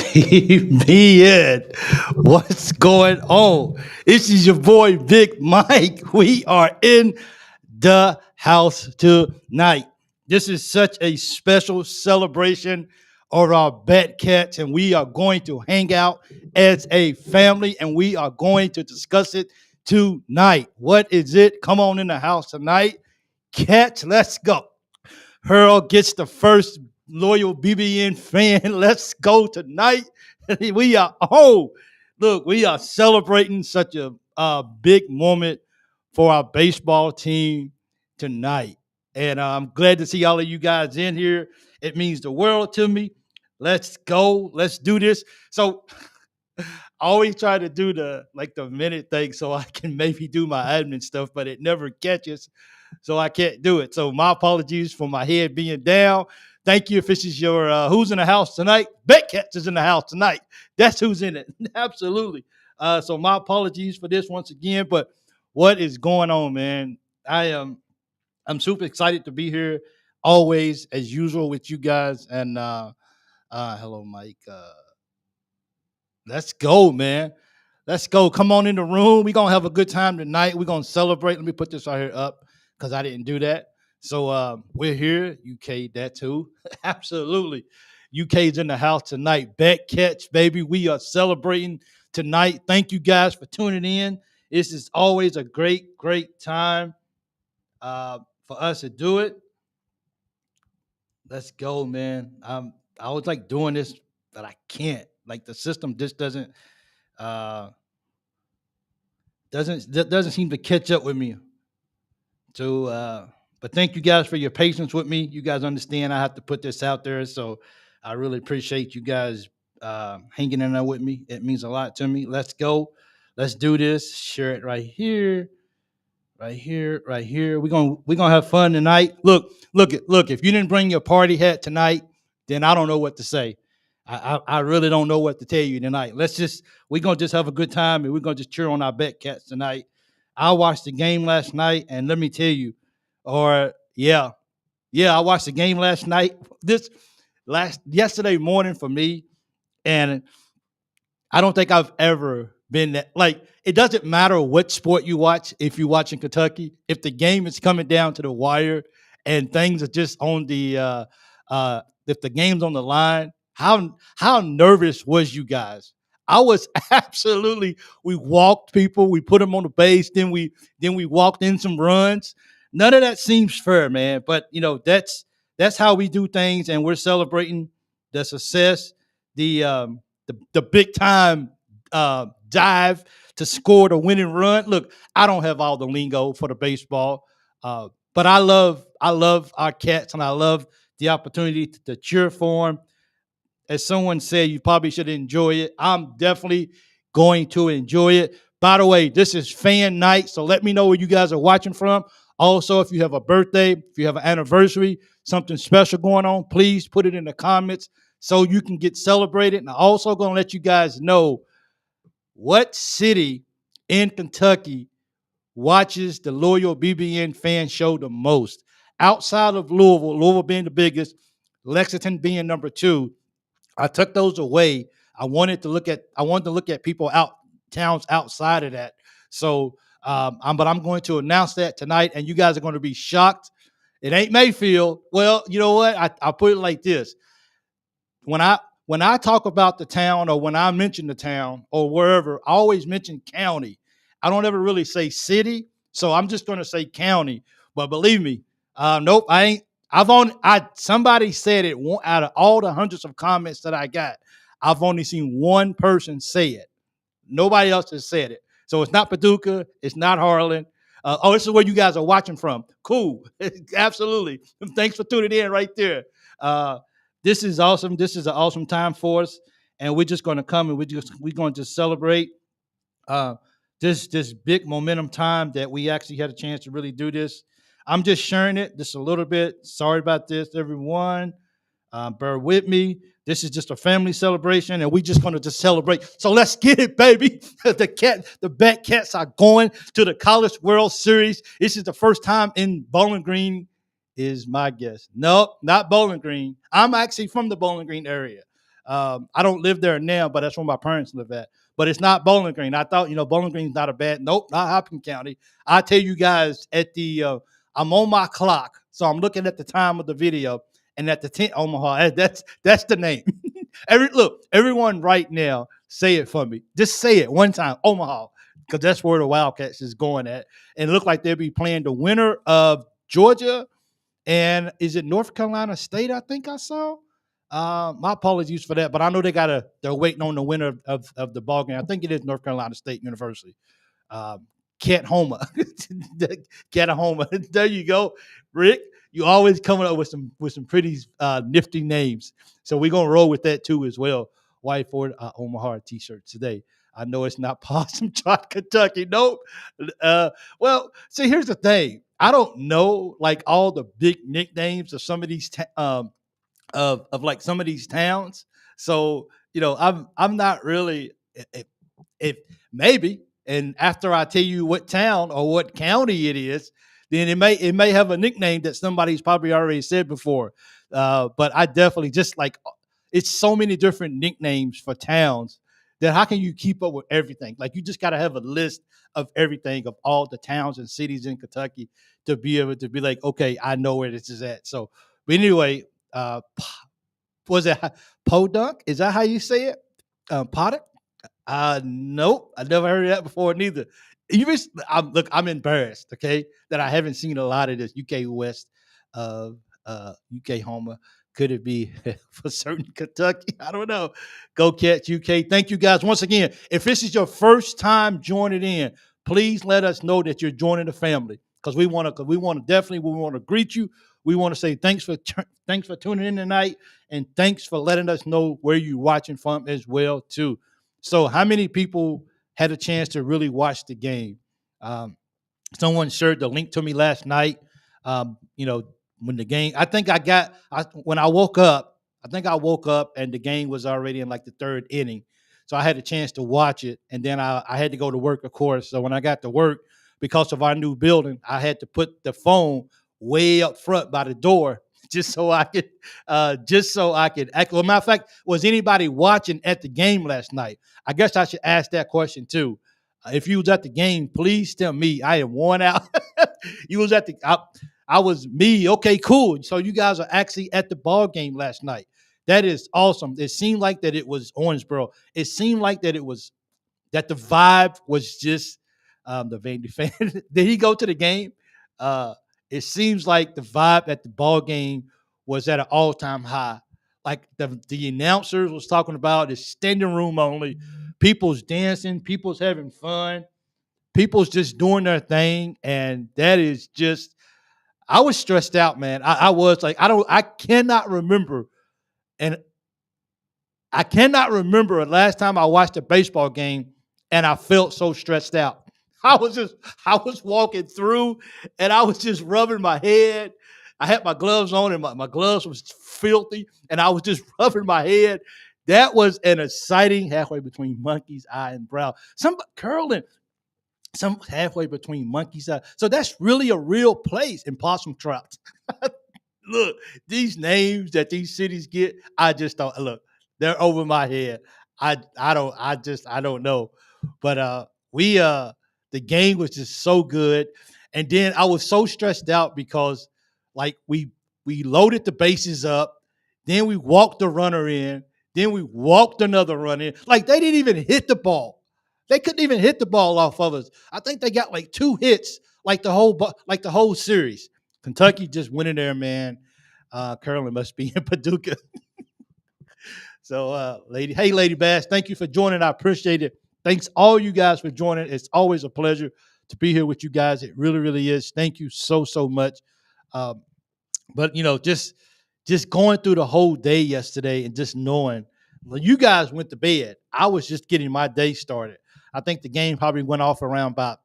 Man, what's going on? This is your boy Big Mike. We are in the house tonight. This is such a special celebration of our BatCats, and we are going to hang out as a family, and we are going to discuss it tonight. What is it? Come on in the house tonight. Cats, let's go. Hurl gets the first loyal BBN fan. Let's go tonight. We are, look, we are celebrating such a big moment for our baseball team tonight. And I'm glad to see all of you guys in here. It means the world to me. Let's go. Let's do this. So I always try to do the minute thing so I can maybe do my admin stuff, but it never catches, so I can't do it. So my apologies for my head being down. Thank you. If this is your who's in the house tonight, BatCats is in the house tonight. That's who's in it. Absolutely. So my apologies for this once again. But what is going on, man? I'm super excited to be here, always as usual with you guys. And hello, Mike. Let's go, man. Let's go. Come on in the room. We're gonna have a good time tonight. We're gonna celebrate. Let me put this right here up because I didn't do that. So we're here. UK, that too. Absolutely. UK's in the house tonight. BatCats, baby. We are celebrating tonight. Thank you guys for tuning in. This is always a great, great time for us to do it. Let's go, man. I was like doing this, but I can't. Like the system just uh doesn't seem to catch up with me. So but thank you guys for your patience with me. You guys understand I have to put this out there. So I really appreciate you guys hanging in there with me. It means a lot to me. Let's go. Let's do this. Share it right here. Right here, right here. We're gonna have fun tonight. Look. If you didn't bring your party hat tonight, then I don't know what to say. I really don't know what to tell you tonight. We're gonna just have a good time and we're gonna just cheer on our BatCats tonight. I watched the game last night, and let me tell you, or yeah, I watched the game last night. This last yesterday morning for me, and I don't think I've ever been that like it doesn't matter what sport you watch if you watch in Kentucky, if the game is coming down to the wire and things are just on the if the game's on the line, how nervous was you guys? I was absolutely we walked people, we put them on the base, then we walked in some runs. None of that seems fair, man. But that's how we do things, and we're celebrating the success, the big time dive to score the winning run. Look, I don't have all the lingo for the baseball, but I love our cats, and I love the opportunity to cheer for them. As someone said, you probably should enjoy it. I'm definitely going to enjoy it. By the way, this is fan night, so let me know where you guys are watching from. Also, if you have a birthday, if you have an anniversary, something special going on, please put it in the comments so you can get celebrated. And I'm also going to let you guys know what city in Kentucky watches the loyal BBN fan show the most. Outside of Louisville being the biggest, Lexington being number two. I took those away. I wanted to look at people out towns outside of that. So, but I'm going to announce that tonight, and you guys are going to be shocked. It ain't Mayfield. Well, you know what? I put it like this: when I talk about the town, or when I mention the town or wherever, I always mention county. I don't ever really say city, so I'm just going to say county. But believe me, nope, I ain't. Somebody said it out of all the hundreds of comments that I got, I've only seen one person say it. Nobody else has said it. So it's not Paducah. It's not Harlan. This is where you guys are watching from. Cool. Absolutely. Thanks for tuning in right there. This is awesome. This is an awesome time for us. And we're just going to come and we're going to celebrate uh, this big momentum time that we actually had a chance to really do this. I'm just sharing it just a little bit. Sorry about this, everyone. Bear with me. This is just a family celebration, and we just going to just celebrate. So let's get it, baby. The BatCats are going to the College World Series. This is the first time in Bowling Green, is my guess. Nope, not Bowling Green. I'm actually from the Bowling Green area. I don't live there now, but that's where my parents live at. But it's not Bowling Green. I thought, Bowling Green's not a bad. Nope, not Hopkins County. I tell you guys at the. I'm on my clock, so I'm looking at the time of the video, and at the 10 Omaha. That's the name. Everyone right now, say it for me. Just say it one time, Omaha, because that's where the Wildcats is going at. And it looked like they'll be playing the winner of Georgia and is it North Carolina State? I think I saw. My apologies for that, but I know they're waiting on the winner of the ball game. I think it is North Carolina State University. 𝐂𝐫𝐭𝐒𝐤𝐑𝐈𝐏𝐑𝐿𝐴. Homa. There you go, Rick. You always coming up with some pretty nifty names. So we're gonna roll with that too as well. White Ford Omaha t-shirt today. I know it's not Possum Trot, Kentucky. Nope. Well, see, here's the thing. I don't know like all the big nicknames of some of these of like some of these towns. So I'm not really if maybe. And after I tell you what town or what county it is, then it may have a nickname that somebody's probably already said before. But I definitely just like it's so many different nicknames for towns that how can you keep up with everything? Like you just got to have a list of everything of all the towns and cities in Kentucky to be able to be like, okay, I know where this is at. So, but anyway, was it Podunk? Is that how you say it? Podunk? Nope, I never heard of that before neither. Even I'm embarrassed, okay, that I haven't seen a lot of this UK West of UK Homer. Could it be for certain Kentucky? I don't know. Go Cats UK. Thank you guys once again. If this is your first time joining in, please let us know that you're joining the family because we want to greet you. We want to say thanks for tuning in tonight and thanks for letting us know where you're watching from as well too. So how many people had a chance to really watch the game? Someone shared the link to me last night. When the game, when I woke up, and the game was already in like the third inning. So I had a chance to watch it. And then I had to go to work, of course. So when I got to work, because of our new building, I had to put the phone way up front by the door just so I could act. Well, matter of fact, was anybody watching at the game last night? I guess I should ask that question too. If you was at the game, please tell me. I am worn out. You was at I was me. Okay, cool. So you guys are actually at the ball game last night. That is awesome. It seemed like that it was Orangeboro. It seemed like that the vibe was just the Vandy fan. Did he go to the game? It seems like the vibe at the ball game was at an all-time high. Like the announcers was talking about it's standing room only. People's dancing, people's having fun, people's just doing their thing. And that is just, I was stressed out, man. I was like, I cannot remember. And I cannot remember the last time I watched a baseball game and I felt so stressed out. I was walking through and I was just rubbing my head. I had my gloves on and my gloves was filthy and I was just rubbing my head. That was an exciting halfway between monkey's eye and brow. Some curling, some halfway between monkey's eye. So that's really a real place in Possum Trout. Look, these names that these cities get, I just don't look. They're over my head. I don't know. But the game was just so good. And then I was so stressed out because like we loaded the bases up, then we walked the runner in, then we walked another run in. Like they didn't even hit the ball. They couldn't even hit the ball off of us. I think they got like 2 hits like the whole series. Kentucky just went in there, man. Carolyn must be in Paducah. So, Lady Bass, thank you for joining. I appreciate it. Thanks all you guys for joining. It's always a pleasure to be here with you guys. It really, really is. Thank you so much. But just going through the whole day yesterday and just knowing when you guys went to bed, I was just getting my day started. I think the game probably went off around about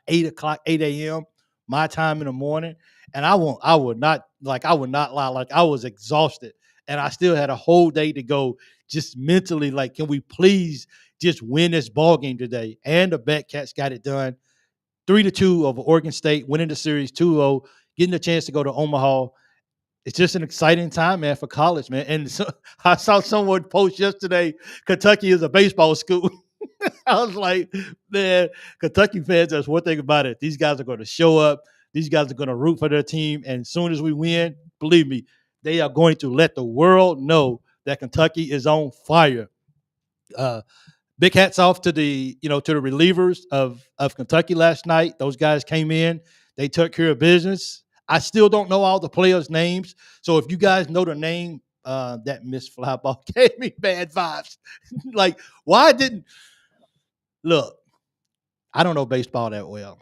8 o'clock, 8 a.m. my time in the morning. And I would not lie. Like I was exhausted and I still had a whole day to go just mentally. Like, can we please just win this ball game today? And the BatCats got it done. 3-2 over Oregon State, winning the series 2-0, getting a chance to go to Omaha. it's just an exciting time, man, for college, man. And so, I saw someone post yesterday, Kentucky is a baseball school. I was like, man, Kentucky fans, that's one thing about it. These guys are going to show up. These guys are going to root for their team. And as soon as we win, believe me, they are going to let the world know that Kentucky is on fire. Uh, Big hats off to the relievers of Kentucky last night. Those guys came in, they took care of business. I still don't know all the players' names, so if you guys know the name, that missed fly ball gave me bad vibes. Like, why didn't look? I don't know baseball that well.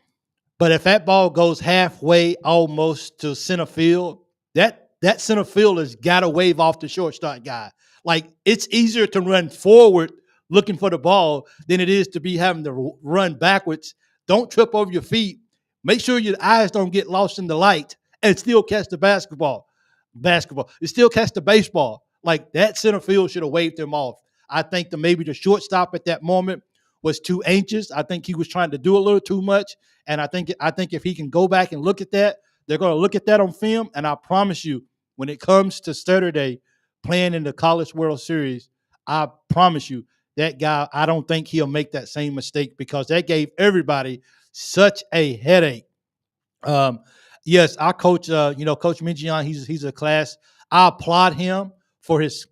But if that ball goes halfway almost to center field, that center fielder's got to wave off the shortstop guy. Like, it's easier to run forward looking for the ball than it is to be having to run backwards. Don't trip over your feet. Make sure your eyes don't get lost in the light and still catch the basketball. You still catch the baseball. Like, that center field should have waved him off. I think that maybe the shortstop at that moment was too anxious. I think he was trying to do a little too much. And I think if he can go back and look at that, they're going to look at that on film. And I promise you, when it comes to Saturday playing in the College World Series, I promise you that guy, I don't think he'll make that same mistake because that gave everybody such a headache. Um, yes, our coach, Coach Minjian, he's a class. I applaud him for his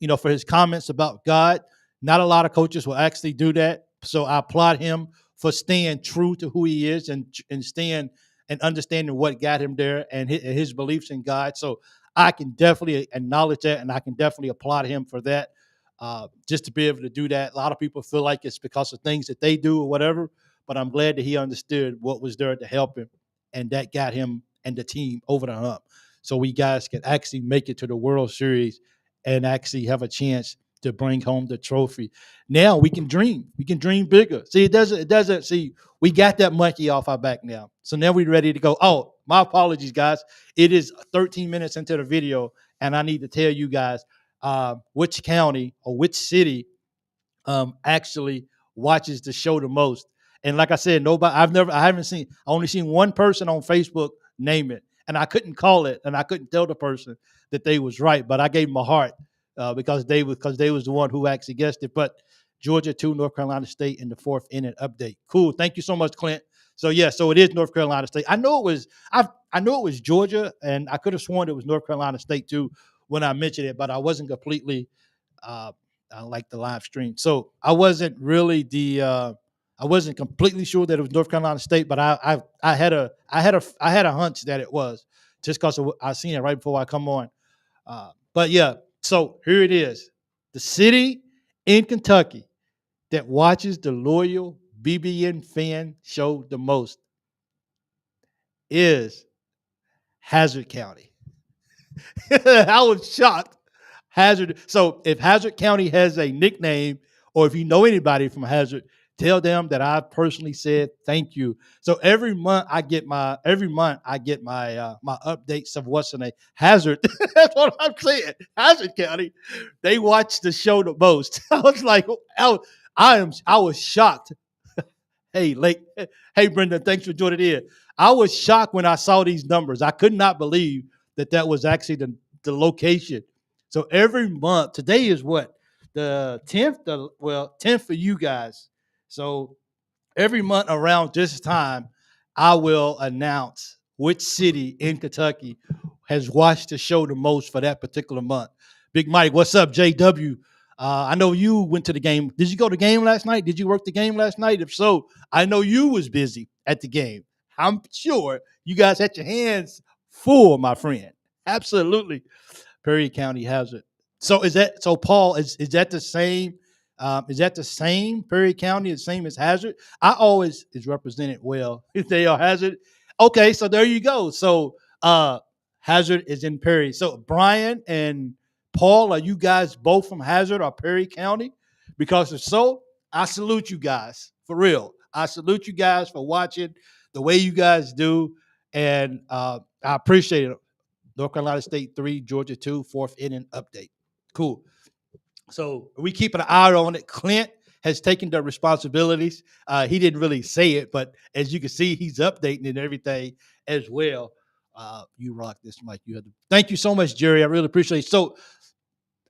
comments about God. Not a lot of coaches will actually do that. So I applaud him for staying true to who he is and staying and understanding what got him there and his beliefs in God. So I can definitely acknowledge that, and I can definitely applaud him for that. Just to be able to do that. A lot of people feel like it's because of things that they do or whatever, but I'm glad that he understood what was there to help him, and that got him and the team over the hump. So we guys can actually make it to the World Series and actually have a chance to bring home the trophy. Now we can dream. We can dream bigger. See, see, we got that monkey off our back now. So now we're ready to go. Oh, my apologies, guys. It is 13 minutes into the video, and I need to tell you guys which county or which city actually watches the show the most. And like I said, I only seen one person on Facebook name it, and I couldn't call it, and I couldn't tell the person that they was right, but I gave them a heart because they was the one who actually guessed it. But Georgia 2, North Carolina State in the fourth inning update. Cool. Thank you so much, Clint. So yeah, so it is North Carolina State. I know it was Georgia, and I could have sworn it was North Carolina State too when I mentioned it, but I wasn't completely like the live stream. So I wasn't really I wasn't completely sure that it was North Carolina State, but I had a hunch that it was just because I seen it right before I come on. But yeah, so here it is. The city in Kentucky that watches the loyal BBN fan show the most is Hazard County. I was shocked. Hazard. So if Hazard County has a nickname, or if you know anybody from Hazard, tell them that I personally said thank you. So every month I get my my updates of what's in a Hazard. That's what I'm saying. Hazard County, they watch the show the most. I was like, I was shocked. Hey, hey, Brendan, thanks for joining in. I was shocked when I saw these numbers. I could not believe that was actually the location. So every month, today is what? The 10th? 10th for you guys. So every month around this time, I will announce which city in Kentucky has watched the show the most for that particular month. Big Mike, what's up, JW? I know you went to the game. Did you go to the game last night? Did you work the game last night? If so, I know you was busy at the game. I'm sure you guys had your hands full, my friend. Absolutely. Perry County has it. So Paul, is that the same? Is that the same Perry County, the same as Hazard? I always is represented well if they are Hazard. Okay, so there you go. So Hazard is in Perry. So Brian and Paul, are you guys both from Hazard or Perry County? Because if so, I salute you guys for real. I salute you guys for watching the way you guys do, and I appreciate it. North Carolina State 3, Georgia 2, fourth inning update. Cool. So we keep an eye on it. Clint has taken the responsibilities. He didn't really say it, but as you can see, he's updating and everything as well. you rock this mic. You have to. Thank you so much, Jerry. I really appreciate it. So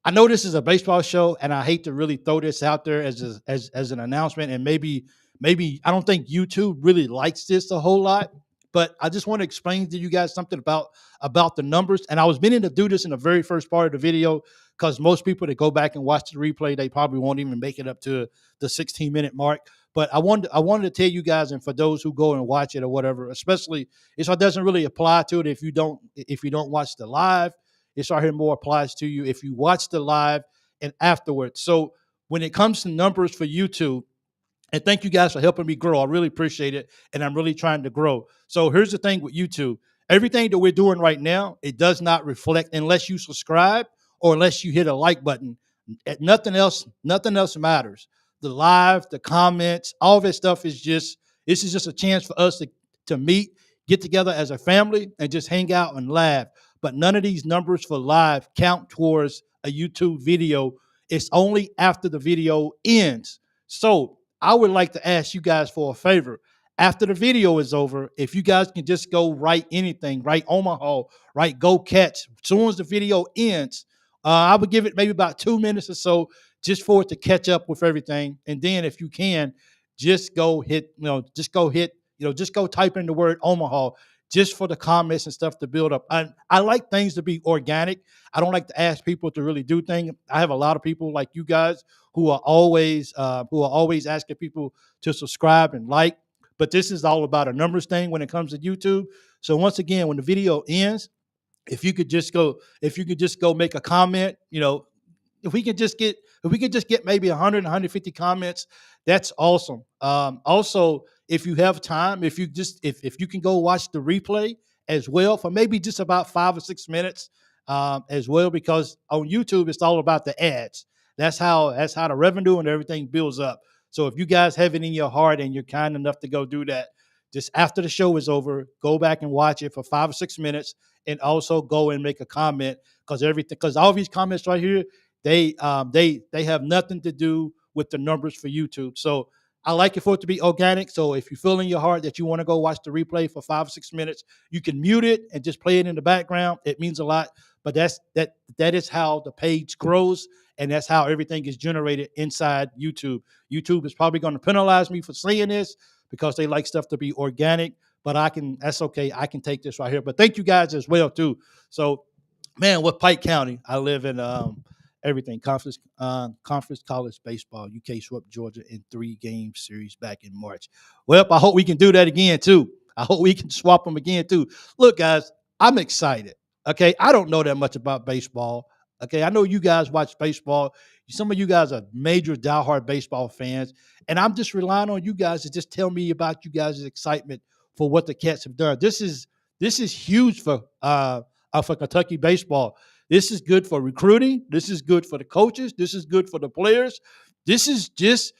I know this is a baseball show, and I hate to really throw this out there as an announcement, and maybe I don't think YouTube really likes this a whole lot, but I just want to explain to you guys something about the numbers. And I was meaning to do this in the very first part of the video because most people that go back and watch the replay, they probably won't even make it up to the 16-minute mark. But I wanted to tell you guys, and for those who go and watch it or whatever, especially it doesn't really apply to it if you don't watch the live. It's right here more applies to you if you watch the live and afterwards. So when it comes to numbers for YouTube, and thank you guys for helping me grow. I really appreciate it. And I'm really trying to grow. So here's the thing with YouTube. Everything that we're doing right now, it does not reflect unless you subscribe or unless you hit a like button. Nothing else matters. The live, the comments, all this stuff this is just a chance for us to meet, get together as a family and just hang out and laugh. But none of these numbers for live count towards a YouTube video. It's only after the video ends. So I would like to ask you guys for a favor. After the video is over, if you guys can just go write anything, write Omaha, write Go Cats. As soon as the video ends, I would give it maybe about 2 minutes or so just for it to catch up with everything. And then if you can, just go type in the word Omaha just for the comments and stuff to build up. I like things to be organic. I don't like to ask people to really do things. I have a lot of people like you guys who are always asking people to subscribe and like. But this is all about a numbers thing when it comes to YouTube. So once again, when the video ends, if you could just go make a comment, if we could just get maybe 100, 150 comments, that's awesome. Also, if you have time, if you can go watch the replay as well for maybe just about 5 or 6 minutes, as well, because on YouTube it's all about the ads. That's how the revenue and everything builds up. So if you guys have it in your heart and you're kind enough to go do that, just after the show is over, go back and watch it for 5 or 6 minutes, and also go and make a comment because all these comments right here, they have nothing to do with the numbers for YouTube. So I like it for it to be organic. So if you feel in your heart that you want to go watch the replay for 5 or 6 minutes, you can mute it and just play it in the background. It means a lot. But that is how the page grows, and that's how everything is generated inside YouTube. YouTube is probably going to penalize me for saying this because they like stuff to be organic. But that's okay. I can take this right here. But thank you guys as well too. So, man, with Pike County, I live in everything conference college baseball. UK swept Georgia in 3-game series back in March. Well, I hope we can do that again too. I hope we can swap them again too. Look, guys, I'm excited. Okay, I don't know that much about baseball. Okay, I know you guys watch baseball. Some of you guys are major diehard baseball fans, and I'm just relying on you guys to just tell me about you guys' excitement for what the Cats have done. This is huge for Kentucky baseball. This is good for recruiting. This is good for the coaches. This is good for the players. This is just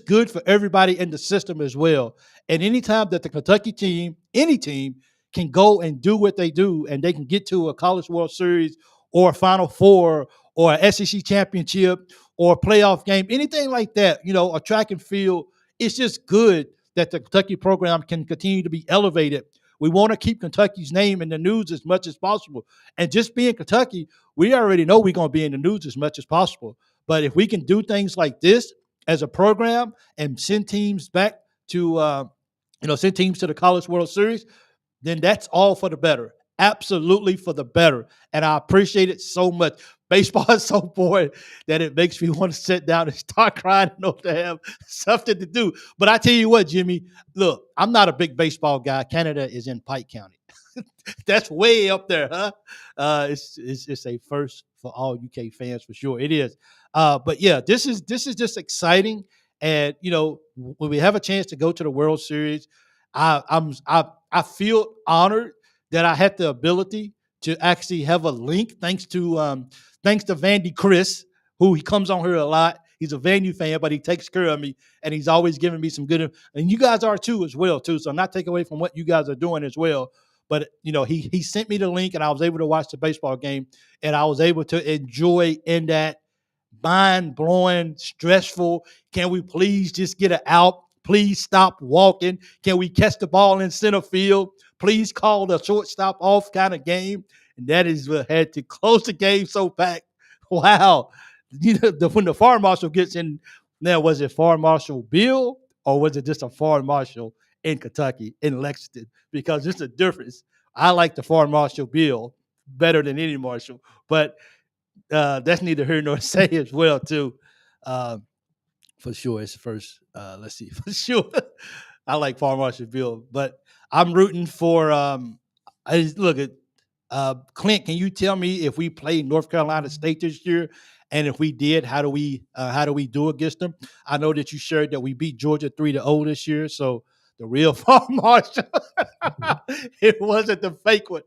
good for everybody in the system as well. And anytime that the Kentucky team, any team, can go and do what they do, and they can get to a College World Series or a Final Four or an SEC championship or a playoff game, anything like that, a track and field, it's just good that the Kentucky program can continue to be elevated. We want to keep Kentucky's name in the news as much as possible. And just being Kentucky, we already know we're going to be in the news as much as possible. But if we can do things like this as a program and send teams back to, send teams to the College World Series, then that's all for the better. Absolutely for the better. And I appreciate it so much. Baseball is so boring that it makes me want to sit down and start crying and know to have something to do. But I tell you what, Jimmy, look, I'm not a big baseball guy. Canada is in Pike County. That's way up there, huh? It's a first for all UK fans for sure. It is. But yeah, this is just exciting. And when we have a chance to go to the World Series, I feel honored that I had the ability to actually have a link, thanks to Vandy Chris, who he comes on here a lot. He's a Vandy fan, but he takes care of me, and he's always giving me some good. And you guys are too, as well too. So I'm not taking away from what you guys are doing as well. But he sent me the link, and I was able to watch the baseball game, and I was able to enjoy in that mind-blowing, stressful. Can we please just get it out? Please stop walking. Can we catch the ball in center field? Please call the shortstop off kind of game. And that is what had to close the game so back. Wow. When the fire marshal gets in, now was it Fire Marshal Bill or was it just a fire marshal in Kentucky, in Lexington? Because there's a difference. I like the Fire Marshal Bill better than any marshal, but that's neither here nor say as well, too. Uh, for sure, it's first. Let's see, for sure. I like Fire Marshal Bill, but I'm rooting for. Look at Clint. Can you tell me if we play North Carolina State this year, and if we did, how do we do against them? I know that you shared that we beat Georgia 3-0 this year, so the real Fire Marshal. It wasn't the fake one.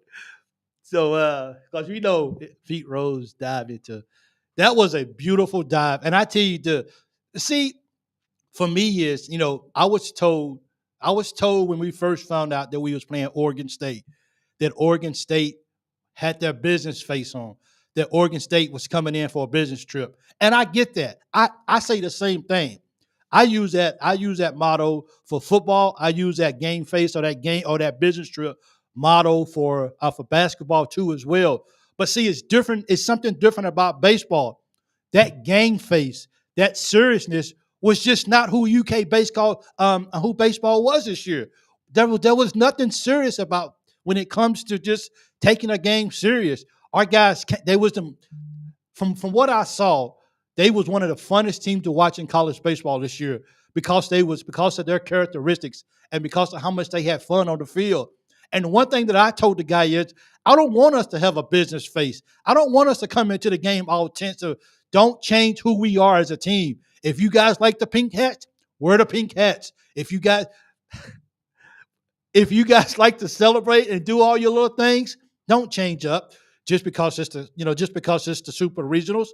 So, because we know Pete Rose dive into that was a beautiful dive, and I tell you the see for me is I was told when we first found out that we was playing Oregon State that Oregon State had their business face on, that Oregon State was coming in for a business trip, and I get that. I say the same thing. I use that motto for football. I use that game face or that business trip motto for basketball too as well. But see, it's different. It's something different about baseball. That game face, that seriousness was just not who who baseball was this year. There was nothing serious about when it comes to just taking a game serious. Our guys, they was the from what I saw, they was one of the funnest teams to watch in college baseball this year because of their characteristics and because of how much they had fun on the field. And one thing that I told the guy is, I don't want us to have a business face. I don't want us to come into the game all tense. Don't change who we are as a team. If you guys like the pink hats, wear the pink hats. If you guys like to celebrate and do all your little things, don't change up just because it's the super regionals.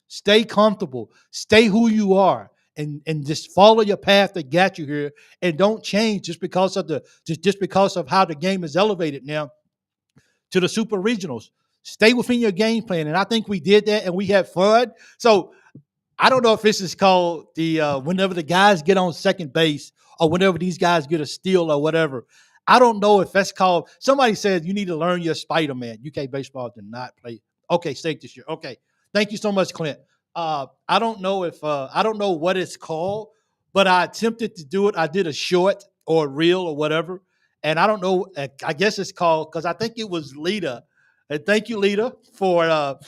Stay comfortable. Stay who you are. And just follow your path that got you here, and don't change just because of how the game is elevated now to the super regionals. Stay within your game plan, and I think we did that, and we had fun. So I don't know if this is called the whenever the guys get on second base or whenever these guys get a steal or whatever. I don't know if that's called. Somebody said you need to learn your Spider-Man. UK baseball did not play. Okay, state this year. Okay, thank you so much, Clint. I don't know what it's called, but I attempted to do it. I did a short or a reel or whatever, and I don't know. I guess it's called because I think it was Lita. And thank you, Lita, for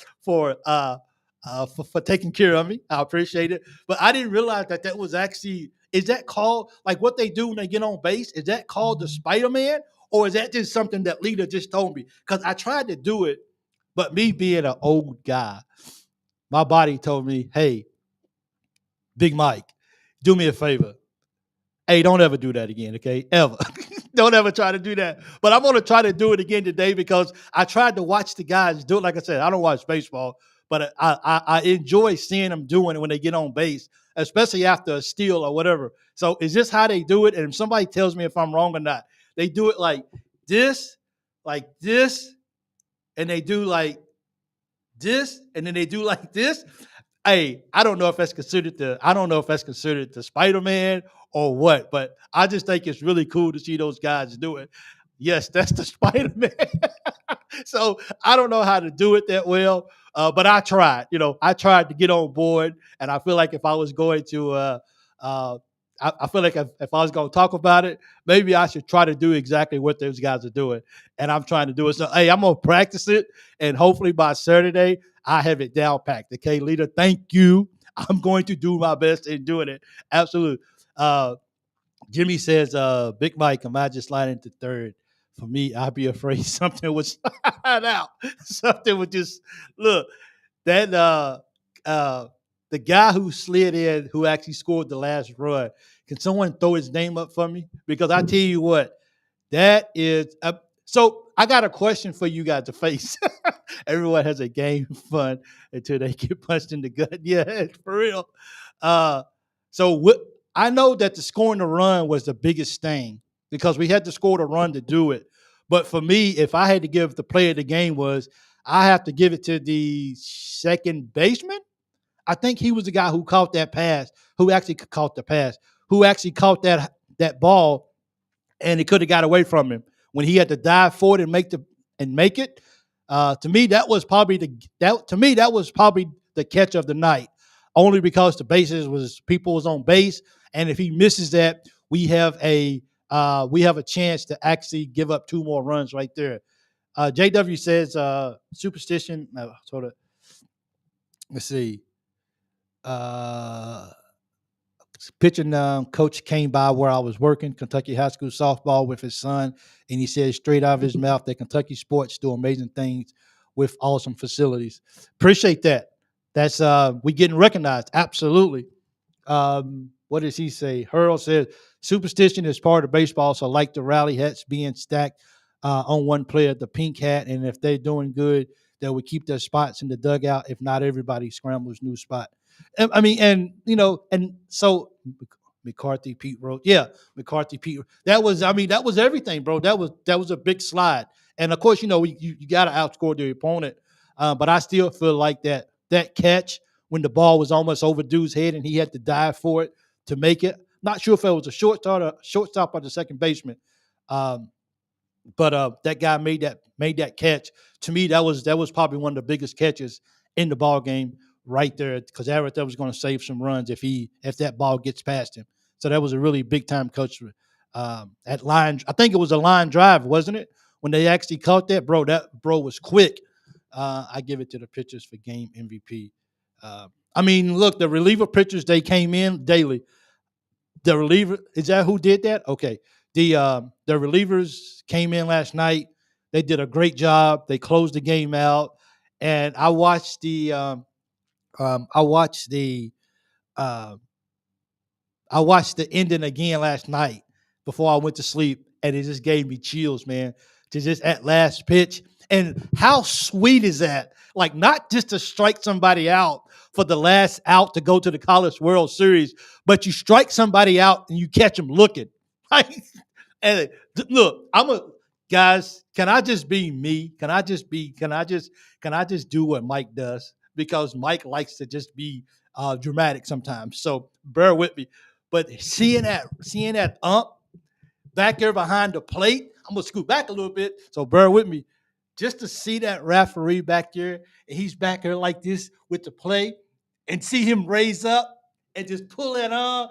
taking care of me. I appreciate it. But I didn't realize that was actually, is that called, like what they do when they get on base, is that called the Spider-Man? Or is that just something that Lita just told me? Because I tried to do it, but me being an old guy, my body told me, hey, Big Mike, do me a favor. Hey, don't ever do that again, okay? Ever. Don't ever try to do that. But I'm going to try to do it again today because I tried to watch the guys do it. Like I said, I don't watch baseball, but I enjoy seeing them doing it when they get on base, especially after a steal or whatever. So is this how they do it? And if somebody tells me if I'm wrong or not, they do it like this, and they do like this, and then they do like this. Hey, I don't know if that's considered the Spider-Man or what, but I just think it's really cool to see those guys do it. Yes, that's the Spider-Man. So I don't know how to do it that well, but I tried. I tried to get on board, and I feel like if I was going to, I feel like if I was going to talk about it, maybe I should try to do exactly what those guys are doing, and I'm trying to do it. So hey, I'm gonna practice it, and hopefully by Saturday I have it down packed. Okay, leader, thank you. I'm going to do my best in doing it. Absolutely. Jimmy says, Big Mike, am I just sliding to third? For me, I'd be afraid something would slide out. Something would just look. That the guy who slid in, who actually scored the last run, can someone throw his name up for me? Because I tell you what, that is so I got a question for you guys to face. Everyone has a game fun until they get punched in the gut. Yeah, for real. So what I know that the scoring the run was the biggest thing because we had to score the run to do it. But for me, if I had to give the play of the game I have to give it to the second baseman. I think he was the guy who caught that pass, who actually caught the pass. who actually caught that ball, and it could have got away from him when he had to dive forward and make it. To me, that was probably the catch of the night, only because the people was on base, and if he misses that, we have a chance to actually give up 2 more runs right there. JW says superstition. Sort of. Let's see. Pitching coach came by where I was working, Kentucky high school softball, with his son, and he said straight out of his mouth that Kentucky sports do amazing things with awesome facilities. Appreciate that. That's we getting recognized. Absolutely. What does he say? Hurl says superstition is part of baseball, so like the rally hats being stacked on one player, the pink hat, and if they're doing good, they will keep their spots in the dugout. If not, everybody scrambles new spot. I mean, and so McCarthy Pete wrote, yeah, McCarthy Pete. That was everything, bro. That was a big slide, and of course, you got to outscore the opponent, but I still feel like that catch when the ball was almost over dude's head and he had to dive for it to make it. Not sure if it was a shortstop or the second baseman. But that guy made that catch. To me, that was probably one of the biggest catches in the ball game right there, because that was going to save some runs if that ball gets past him. So that was a really big time catch at line. I think it was a line drive, wasn't it? When they actually caught that, bro. That bro was quick. I give it to the pitchers for game MVP. I mean, look, the reliever pitchers, they came in daily. The reliever, is that who did that? Okay. The relievers came in last night. They did a great job. They closed the game out, and I watched the ending again last night before I went to sleep, and it just gave me chills, man. To just at last pitch, and how sweet is that? Like, not just to strike somebody out for the last out to go to the College World Series, but you strike somebody out and you catch them looking. And look, guys, can I just be me? Can I just do what Mike does? Because Mike likes to just be dramatic sometimes. So bear with me. But seeing that ump back there behind the plate, I'm gonna scoot back a little bit. So bear with me. Just to see that referee back there, and he's back there like this with the play, and see him raise up and just pull it on.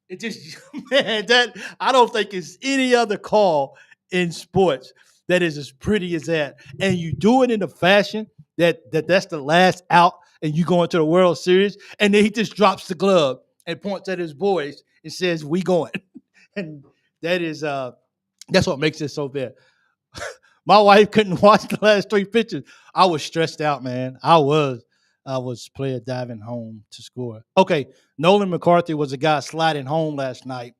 It just, man, that I don't think it's any other call in sports that is as pretty as that. And you do it in a fashion that's the last out, and you go into the World Series, and then he just drops the glove and points at his boys and says, "We going." And that's what makes it so bad. My wife couldn't watch the last 3 pitches. I was stressed out, man. I was player diving home to score. Okay, Nolan McCarthy was a guy sliding home last night.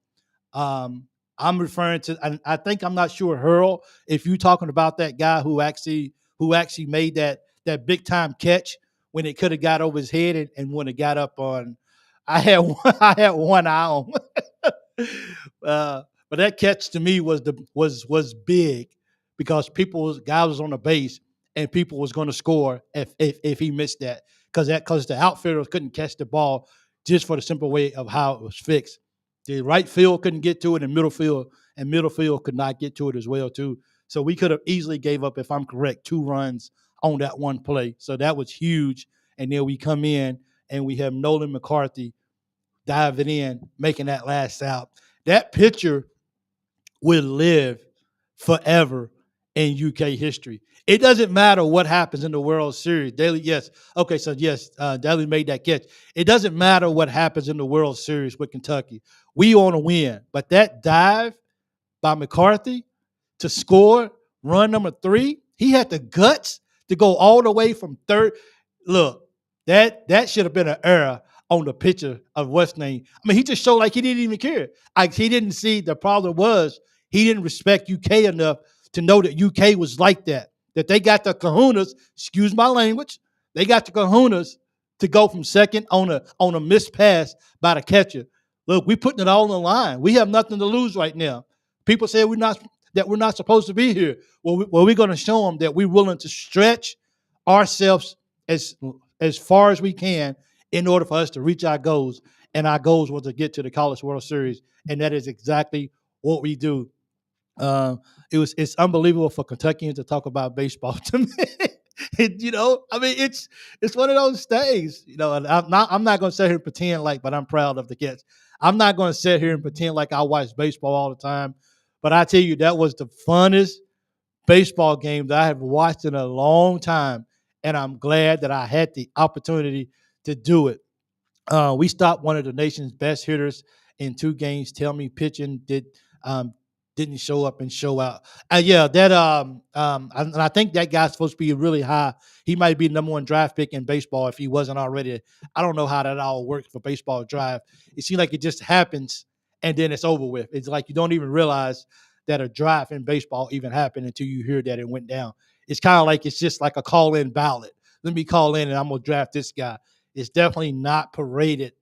I'm referring to, and I think, I'm not sure, Hurl, if you're talking about that guy who actually made that big time catch when it could have got over his head and when it got up on. I had one eye on. But that catch to me was big, because guy was on the base and people was going to score if he missed that, because the outfielders couldn't catch the ball, just for the simple way of how it was fixed. The right field couldn't get to it, and middle field could not get to it as well too. So we could have easily gave up, if I'm correct, 2 runs on that one play. So that was huge. And then we come in and we have Nolan McCarthy diving in, making that last out. That picture will live forever in UK history. It doesn't matter what happens in the World Series. Daly, yes. Okay, so yes, Daly made that catch. It doesn't matter what happens in the World Series with Kentucky. We want to win. But that dive by McCarthy to score run number 3, he had the guts to go all the way from third. Look, that should have been an error on the pitcher of what's name. I mean, he just showed like he didn't even care. He didn't see the problem was he didn't respect UK enough to know that UK was like that they got the kahunas, excuse my language, they got the kahunas to go from second on a missed pass by the catcher. Look, we're putting it all on the line. We have nothing to lose right now. People say we're not supposed to be here. Well, we're going to show them that we're willing to stretch ourselves as far as we can in order for us to reach our goals. And our goals was to get to the College World Series, and that is exactly what we do. It's unbelievable for Kentuckians to talk about baseball to me. I mean, it's one of those things, and I'm not going to sit here and pretend like, but I'm proud of the Cats. I'm not going to sit here and pretend like I watch baseball all the time, but I tell you, that was the funnest baseball game that I have watched in a long time, and I'm glad that I had the opportunity to do it. We stopped one of the nation's best hitters in 2 games. Tell me, pitching didn't show up and show out. Yeah, that and I think that guy's supposed to be really high. He might be the #1 draft pick in baseball if he wasn't already. I don't know how that all works for baseball draft. It seems like it just happens and then it's over with. It's like you don't even realize that a draft in baseball even happened until you hear that it went down. It's kind of like it's just like a call-in ballot. Let me call in and I'm gonna draft this guy. It's definitely not paraded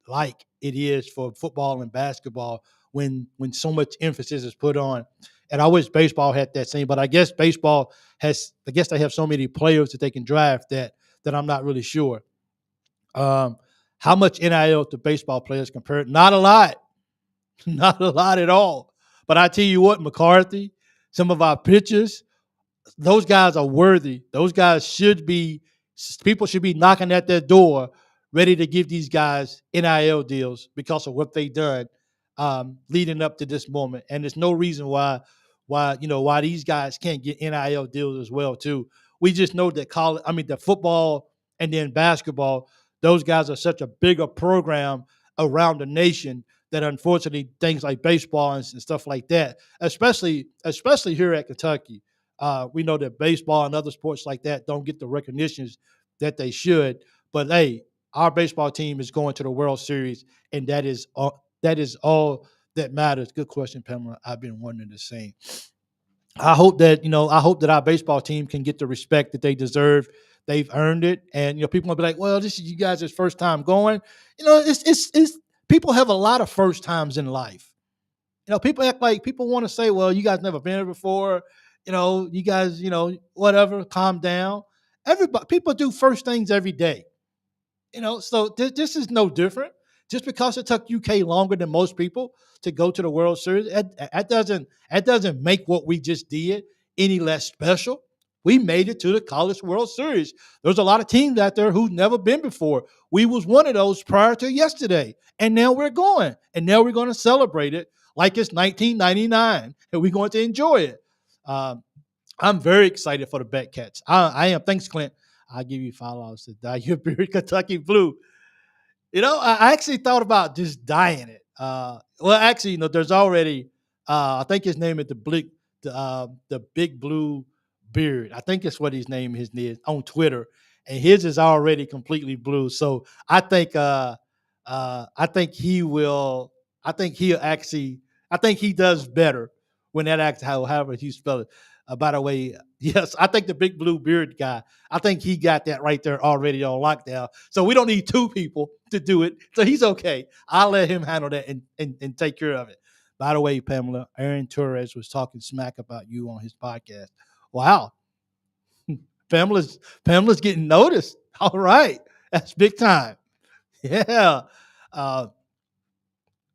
like it is for football and basketball when so much emphasis is put on. And I wish baseball had that same, but I guess baseball I guess they have so many players that they can draft that I'm not really sure. Um, how much NIL to baseball players compared? Not a lot. Not a lot at all. But I tell you what, McCarthy, some of our pitchers, those guys are worthy. Those guys people should be knocking at their door ready to give these guys NIL deals because of what they've done leading up to this moment. And there's no reason why these guys can't get NIL deals as well too. We just know that the football and then basketball, those guys are such a bigger program around the nation that unfortunately things like baseball and stuff like that, especially here at Kentucky, we know that baseball and other sports like that don't get the recognitions that they should. But hey, our baseball team is going to the World Series, and that is all that matters. Good question, Pamela. I've been wondering the same. I hope that our baseball team can get the respect that they deserve. They've earned it, and people will be like, "Well, this is you guys' first time going." It's people have a lot of first times in life. People act like people want to say, well, you guys never been here before. You guys, whatever, calm down. Everybody, people do first things every day. So this is no different. Just because it took UK longer than most people to go to the World Series, that doesn't make what we just did any less special. We made it to the College World Series. There's a lot of teams out there who've never been before. We was one of those prior to yesterday, and now we're going, and now we're going to celebrate it like it's 1999, and we're going to enjoy it. Um, I'm very excited for the BatCats. I am. Thanks, Clint. I'll give you $5 to dye your beard Kentucky blue. I actually thought about just dyeing it. Well, actually, there's already. I think his name is the big blue beard. I think that's what his name is on Twitter, and his is already completely blue. So I think I think he will. I think he'll actually. I think he does better when that acts however he spell it. By the way, yes, I think the big blue beard guy. I think he got that right there already on lockdown. So we don't need 2 people to do it. So he's okay. I'll let him handle that and take care of it. By the way, Pamela, Aaron Torres was talking smack about you on his podcast. Wow, Pamela's getting noticed. All right, that's big time. Yeah. Uh,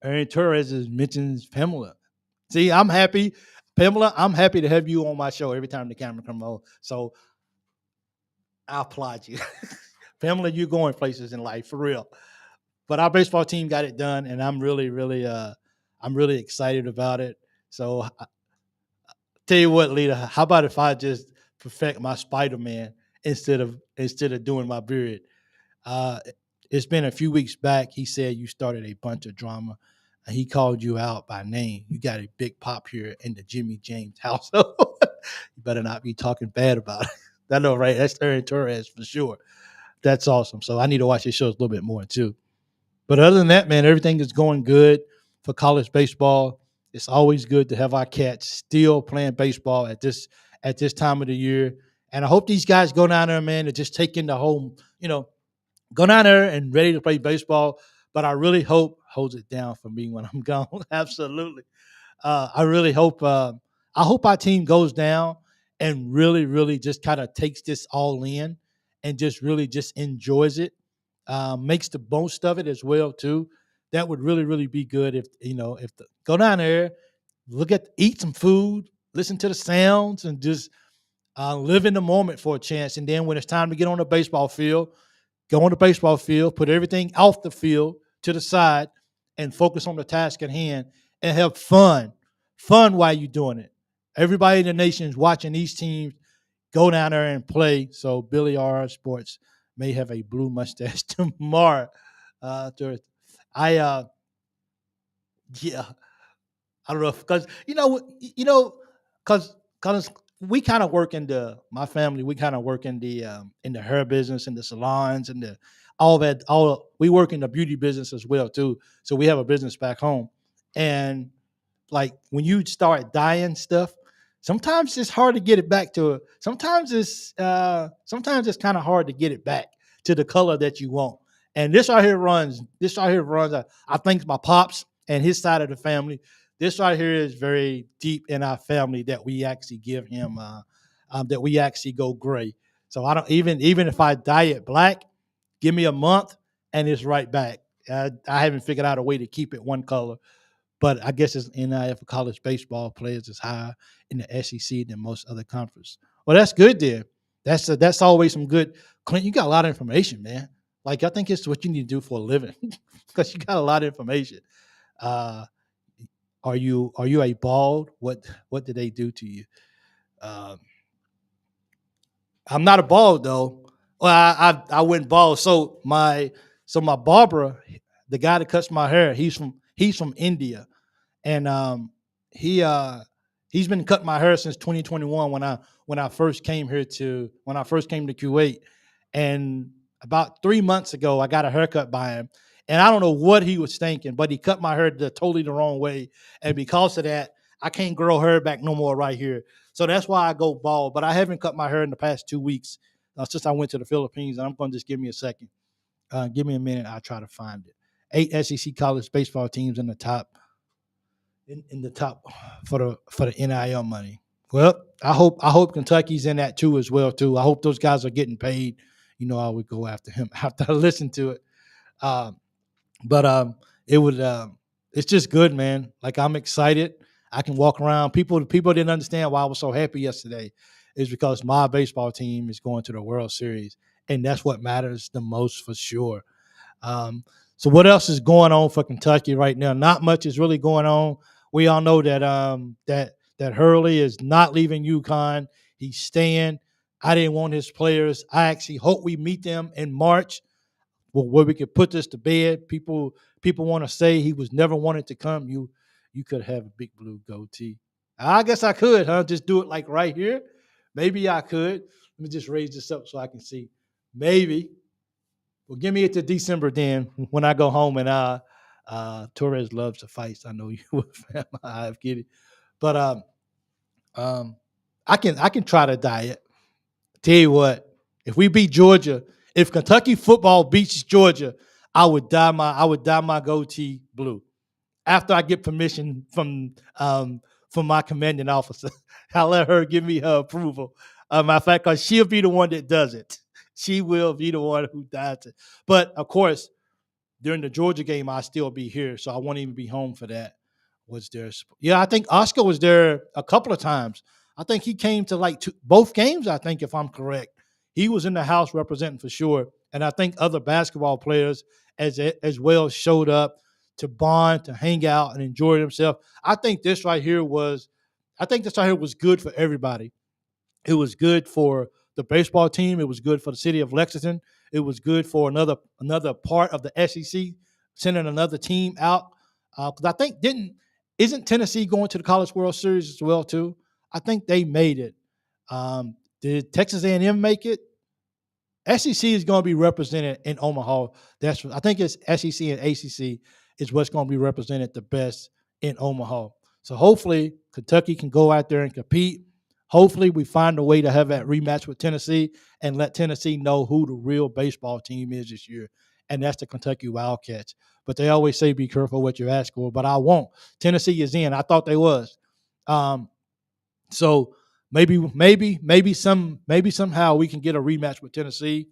Aaron Torres is mentions Pamela. See, I'm happy. Pamela, I'm happy to have you on my show every time the camera comes on. So I applaud you. Pamela, you're going places in life for real. But our baseball team got it done, and I'm really excited about it. So tell you what, Lita, how about if I just perfect my Spider-Man instead of doing my beard? Uh, it's been a few weeks back. He said you started a bunch of drama, and he called you out by name. You got a big pop here in the Jimmy James household. You better not be talking bad about it. I know, right? That's Aaron Torres for sure. That's awesome. So I need to watch his shows a little bit more too. But other than that, man, everything is going good for college baseball. It's always good to have our cats still playing baseball at this time of the year. And I hope these guys go down there, man, and just take in the whole, go down there and ready to play baseball. But I really hope holds it down for me when I'm gone. Absolutely. I really hope. I hope our team goes down and really, really just kind of takes this all in and just really just enjoys it. makes the most of it as well too. That would really, really be good if go down there, eat some food, listen to the sounds, and just live in the moment for a chance. And then when it's time to get on the baseball field, go on the baseball field, put everything off the field to the side, and focus on the task at hand and have fun. Fun while you're doing it. Everybody in the nation is watching these teams go down there and play. So Billy R Sports may have a blue mustache tomorrow. I yeah, I don't know because because we kind of work in my family. We kind of work in the hair business and the salons and the all that. All we work in the beauty business as well too. So we have a business back home, and like when you start dyeing stuff, sometimes it's hard to get it back to. Sometimes it's kind of hard to get it back to the color that you want. And this right here runs. This right here runs. I think my pops and his side of the family. This right here is very deep in our family that we actually give him. That we actually go gray. So I don't even if I dye it black, give me a month and it's right back. I haven't figured out a way to keep it one color. But I guess it's NIL for college baseball players is higher in the SEC than most other conferences. Well, that's good there. That's always some good. Clint, you got a lot of information, man. Like I think it's what you need to do for a living because you got a lot of information. Uh, are you a bald? What did they do to you? Uh, I'm not a bald though. Well, I went bald. So my barber, the guy that cuts my hair, he's from India, and he he's been cutting my hair since 2021 when I first came to Kuwait, and about 3 months ago I got a haircut by him, and I don't know what he was thinking, but he cut my hair totally the wrong way, and because of that, I can't grow hair back no more right here. So that's why I go bald. But I haven't cut my hair in the past 2 weeks since I went to the Philippines, and I'm going to just give me a second. Give me a minute. I'll try to find it. 8 SEC college baseball teams in the top for the NIL money. Well, I hope Kentucky's in that too as well too. I hope those guys are getting paid. I would go after him after I listen to it. Um, but it would it's just good, man. Like I'm excited. I can walk around. People didn't understand why I was so happy yesterday. Is because my baseball team is going to the World Series, and that's what matters the most for sure. Um, so what else is going on for Kentucky right now? Not much is really going on. We all know that Hurley is not leaving UConn. He's staying. I didn't want his players. I actually hope we meet them in March, where we could put this to bed. People want to say he was never wanted to come. You could have a big blue goatee. I guess I could, huh? Just do it like right here. Maybe I could. Let me just raise this up so I can see. Maybe. Well, give me it to December then when I go home and Torres loves to fight. So I know you a fan of 𝐒𝐿𝐉. But um I can try to diet. Tell you what, if we beat Georgia, if Kentucky football beats Georgia, I would dye my goatee blue after I get permission from my commanding officer. I'll let her give me her approval. Matter of fact, because she'll be the one that does it. She will be the one who dyes it. But of course, during the Georgia game, I'll still be here, so I won't even be home for that. Was there? Yeah, I think Oscar was there a couple of times. I think he came to like both games. I think, if I'm correct, he was in the house representing for sure, and I think other basketball players as well showed up to bond, to hang out, and enjoy themselves. I think this right here was good for everybody. It was good for the baseball team. It was good for the city of Lexington. It was good for another part of the SEC sending another team out. Because I think isn't Tennessee going to the College World Series as well too? I think they made it. Did Texas A&M make it? SEC is going to be represented in Omaha. I think it's SEC and ACC is what's going to be represented the best in Omaha. So hopefully Kentucky can go out there and compete. Hopefully we find a way to have that rematch with Tennessee and let Tennessee know who the real baseball team is this year, and that's the Kentucky Wildcats. But they always say be careful what you ask for, but I won't. Tennessee is in. I thought they was. So maybe somehow we can get a rematch with Tennessee,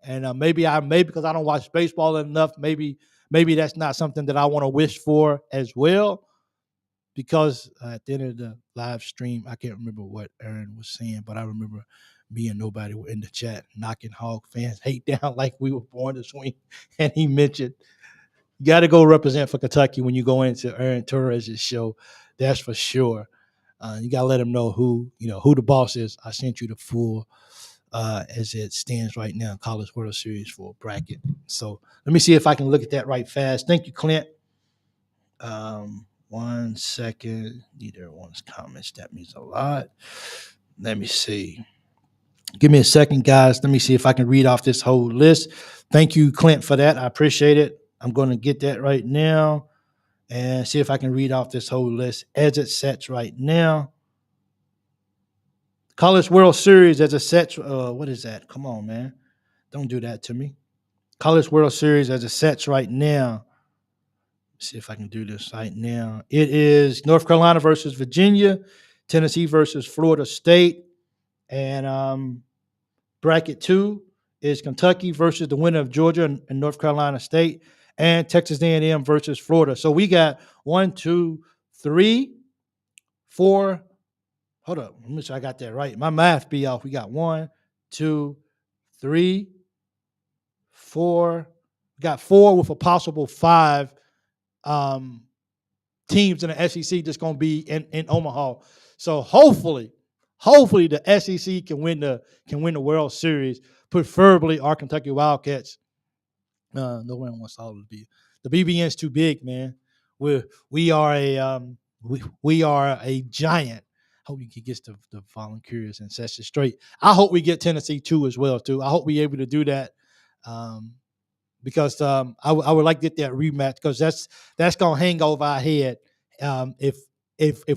And maybe because I don't watch baseball enough, maybe that's not something that I want to wish for as well. Because at the end of the live stream, I can't remember what Aaron was saying, but I remember me and nobody were in the chat knocking Hog fans hate down like we were born to swing. And he mentioned you got to go represent for Kentucky when you go into Aaron Torres' show. That's for sure. You got to let him know who the boss is. I sent you the full as it stands right now, College World Series for bracket. So let me see if I can look at that right fast. Thank you, Clint. 1 second. Neither one's comments. That means a lot. Let me see. Give me a second, guys. Let me see if I can read off this whole list. Thank you, Clint, for that. I appreciate it. I'm going to get that right now and see if I can read off this whole list as it sets right now. College World Series as it sets. What is that? Come on, man. Don't do that to me. College World Series as it sets right now. See if I can do this right now. It is North Carolina versus Virginia, Tennessee versus Florida State, and bracket 2 is Kentucky versus the winner of Georgia and North Carolina State, and Texas A&M versus Florida. So we got 1, 2, 3, 4. Hold up, let me make sure I got that right. My math be off. We got 1, 2, 3, 4. We got 4 with a possible 5. Teams in the SEC that's going to be in Omaha. So hopefully the SEC can win the World Series, preferably our Kentucky Wildcats. No one wants all of the BBN's too big, man. We are a giant. Hope you can get the volunteers and sets it straight. I hope we get Tennessee too as well too. I hope we're able to do that. Because I would like to get that rematch because that's gonna hang over our head if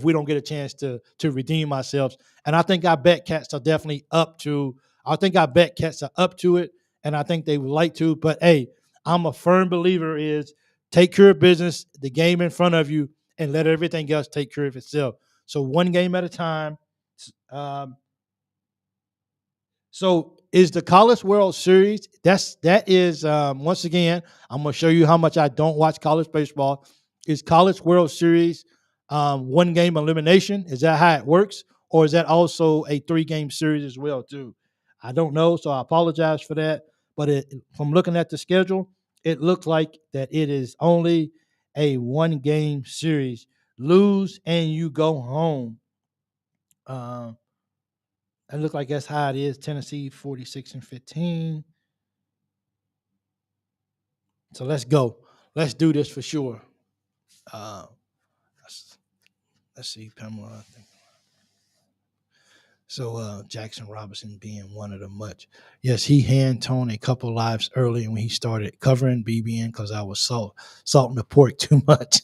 we don't get a chance to redeem ourselves. And I think our BatCats are definitely up to. I think our BatCats are up to it, and I think they would like to. But hey, I'm a firm believer is take care of business, the game in front of you, and let everything else take care of itself. So one game at a time. So is the College World Series, that is once again, I'm going to show you how much I don't watch college baseball. Is College World Series one game elimination? Is that how it works? Or is that also a 3-game series as well too? I don't know, so I apologize for that. But from looking at the schedule, it looks like that it is only a 1-game series. Lose and you go home. It looks like that's how it is. Tennessee 46-15. So let's go. Let's do this for sure. Let's see, Pamela. I think. So Jackson Robinson being one of the much. Yes, he hand-toned a couple lives early when he started covering BBN because I was salting the pork too much.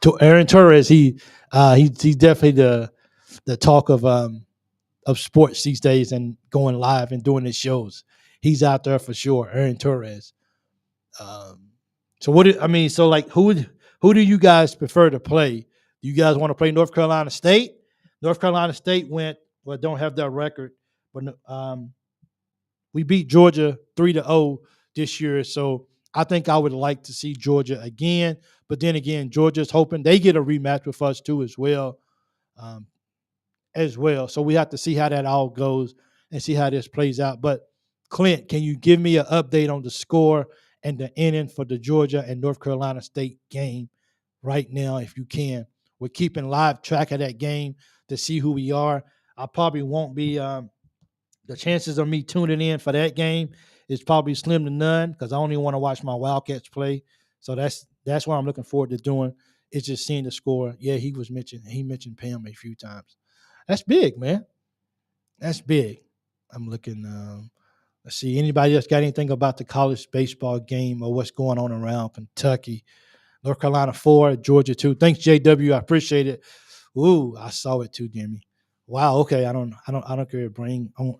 To Aaron Torres, he's definitely the talk of sports these days and going live and doing his shows. He's out there for sure, Aaron Torres. So who do you guys prefer to play? Do you guys want to play North Carolina State? North Carolina State don't have that record, but we beat Georgia 3-0 this year. So I think I would like to see Georgia again. But then again, Georgia's hoping they get a rematch with us too as well. So we have to see how that all goes and see how this plays out. But Clint, can you give me an update on the score and the inning for the Georgia and North Carolina State game right now, if you can? We're keeping live track of that game to see who we are. I probably won't be the chances of me tuning in for that game is probably slim to none because I only want to watch my Wildcats play. So that's what I'm looking forward to doing. It's just seeing the score. Yeah, he mentioned Pam a few times. That's big, man. That's big. I'm looking. Let's see. Anybody else got anything about the college baseball game or what's going on around Kentucky? North Carolina 4, Georgia 2. Thanks, JW. I appreciate it. Ooh, I saw it too, Jimmy. Wow. Okay. I don't care.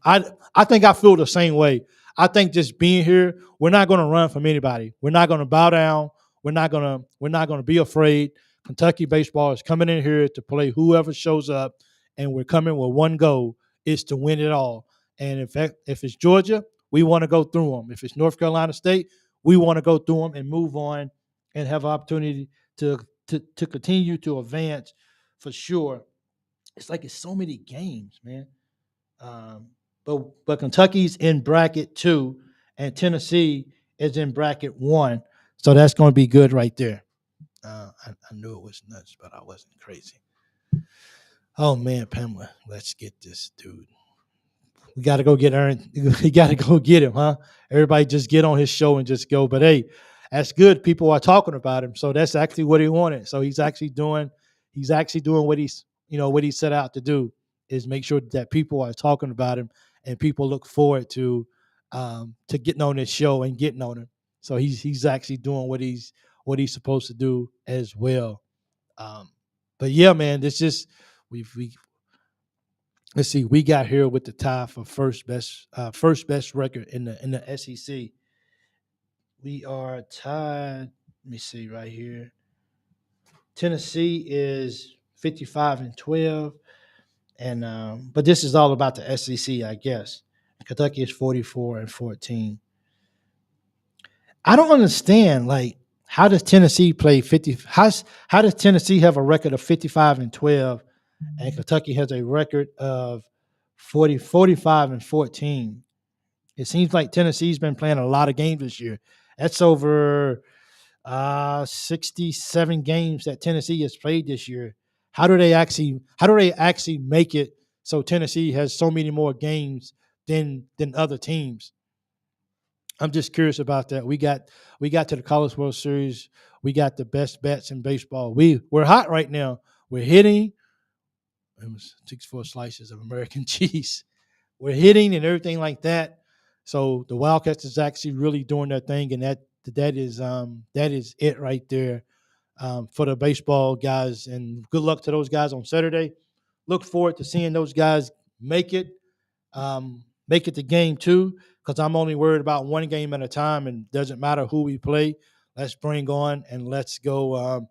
I think I feel the same way. I think just being here, we're not going to run from anybody. We're not going to bow down. We're not going to be afraid. Kentucky baseball is coming in here to play whoever shows up, and we're coming with one goal is to win it all. And if it's Georgia, we want to go through them. If it's North Carolina State, we want to go through them and move on and have opportunity to continue to advance for sure. It's like it's so many games, man. Um, but Kentucky's in bracket 2, and Tennessee is in bracket 1, so that's going to be good right there. I knew it was nuts, but I wasn't crazy. Oh man, Pamela, let's get this dude. We got to go get Aaron. We got to go get him, huh? Everybody just get on his show and just go. But hey, that's good. People are talking about him, so that's actually what he wanted. So he's actually doing what what he set out to do, is make sure that people are talking about him and people look forward to getting on this show and getting on him. So he's actually doing what he's supposed to do as well. But yeah, man, this just we let's see, we got here with the tie for first best record in the SEC. We are tied. Let me see right here. Tennessee is 55-12, and but this is all about the SEC, I guess. Kentucky is 44-14. I don't understand, like, how does Tennessee play 50? How does Tennessee have a record of 55-12, and Kentucky has a record of 45-14? It seems like Tennessee's been playing a lot of games this year. That's over 67 games that Tennessee has played this year. How do they actually make it so Tennessee has so many more games than other teams? I'm just curious about that. We got to the College World Series. We got the best bats in baseball. We're hot right now. We're hitting. It was 6 slices of American cheese. We're hitting and everything like that. So the Wildcats is actually really doing their thing, and that is it right there for the baseball guys. And good luck to those guys on Saturday. Look forward to seeing those guys make it to game 2, because I'm only worried about one game at a time, and doesn't matter who we play. Let's bring on and let's go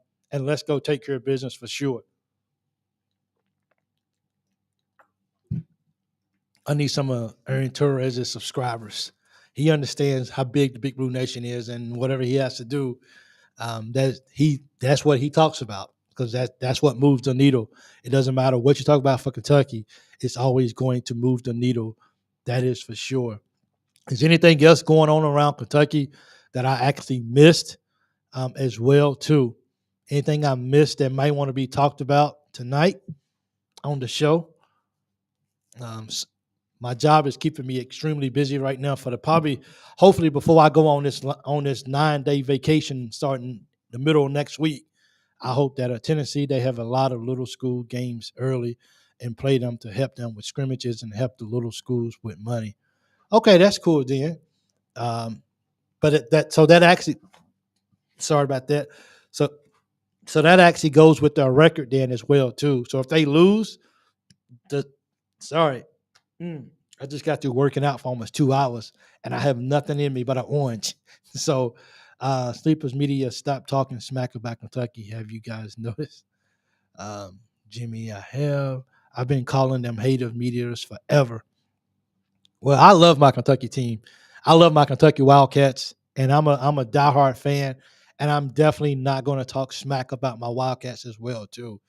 take care of business for sure. I need some of Aaron Torres' subscribers. He understands how big the Big Blue Nation is, and whatever he has to do, that's what he talks about, because that's what moves the needle. It doesn't matter what you talk about for Kentucky; it's always going to move the needle. That is for sure. Is anything else going on around Kentucky that I actually missed as well too? Anything I missed that might want to be talked about tonight on the show? My job is keeping me extremely busy right now for hopefully before I go on this 9-day vacation starting the middle of next week. I hope that at Tennessee they have a lot of little school games early and play them to help them with scrimmages and help the little schools with money. Okay, that's cool then. That actually, sorry about that. So that actually goes with their record then as well too. So if they lose, I just got through working out for almost 2 hours, and I have nothing in me but an orange. So, Sleepers Media, stop talking smack about Kentucky. Have you guys noticed? Jimmy, I have. I've been calling them hater meteors forever. Well, I love my Kentucky team. I love my Kentucky Wildcats, and I'm a diehard fan, and I'm definitely not going to talk smack about my Wildcats as well too.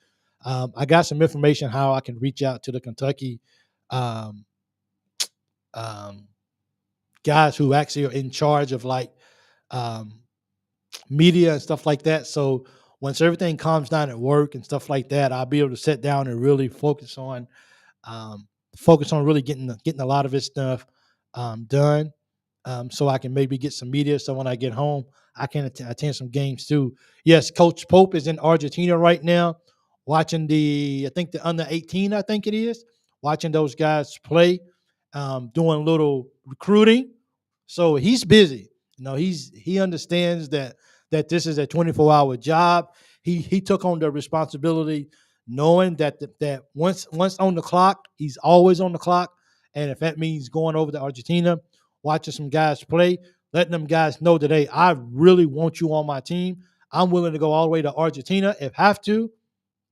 I got some information how I can reach out to the Kentucky um, guys who actually are in charge of um, media and stuff like that. So once everything calms down at work and stuff like that, I'll be able to sit down and really focus on really getting a lot of this stuff done, so I can maybe get some media. So when I get home, I can attend some games too. Yes, Coach Pope is in Argentina right now, watching I think the under 18, I think it is, watching those guys play, doing a little recruiting. So he's busy. He understands that this is a 24-hour job. He took on the responsibility, knowing that once on the clock, he's always on the clock. And if that means going over to Argentina, watching some guys play, letting them guys know that, hey, I really want you on my team. I'm willing to go all the way to Argentina if have to,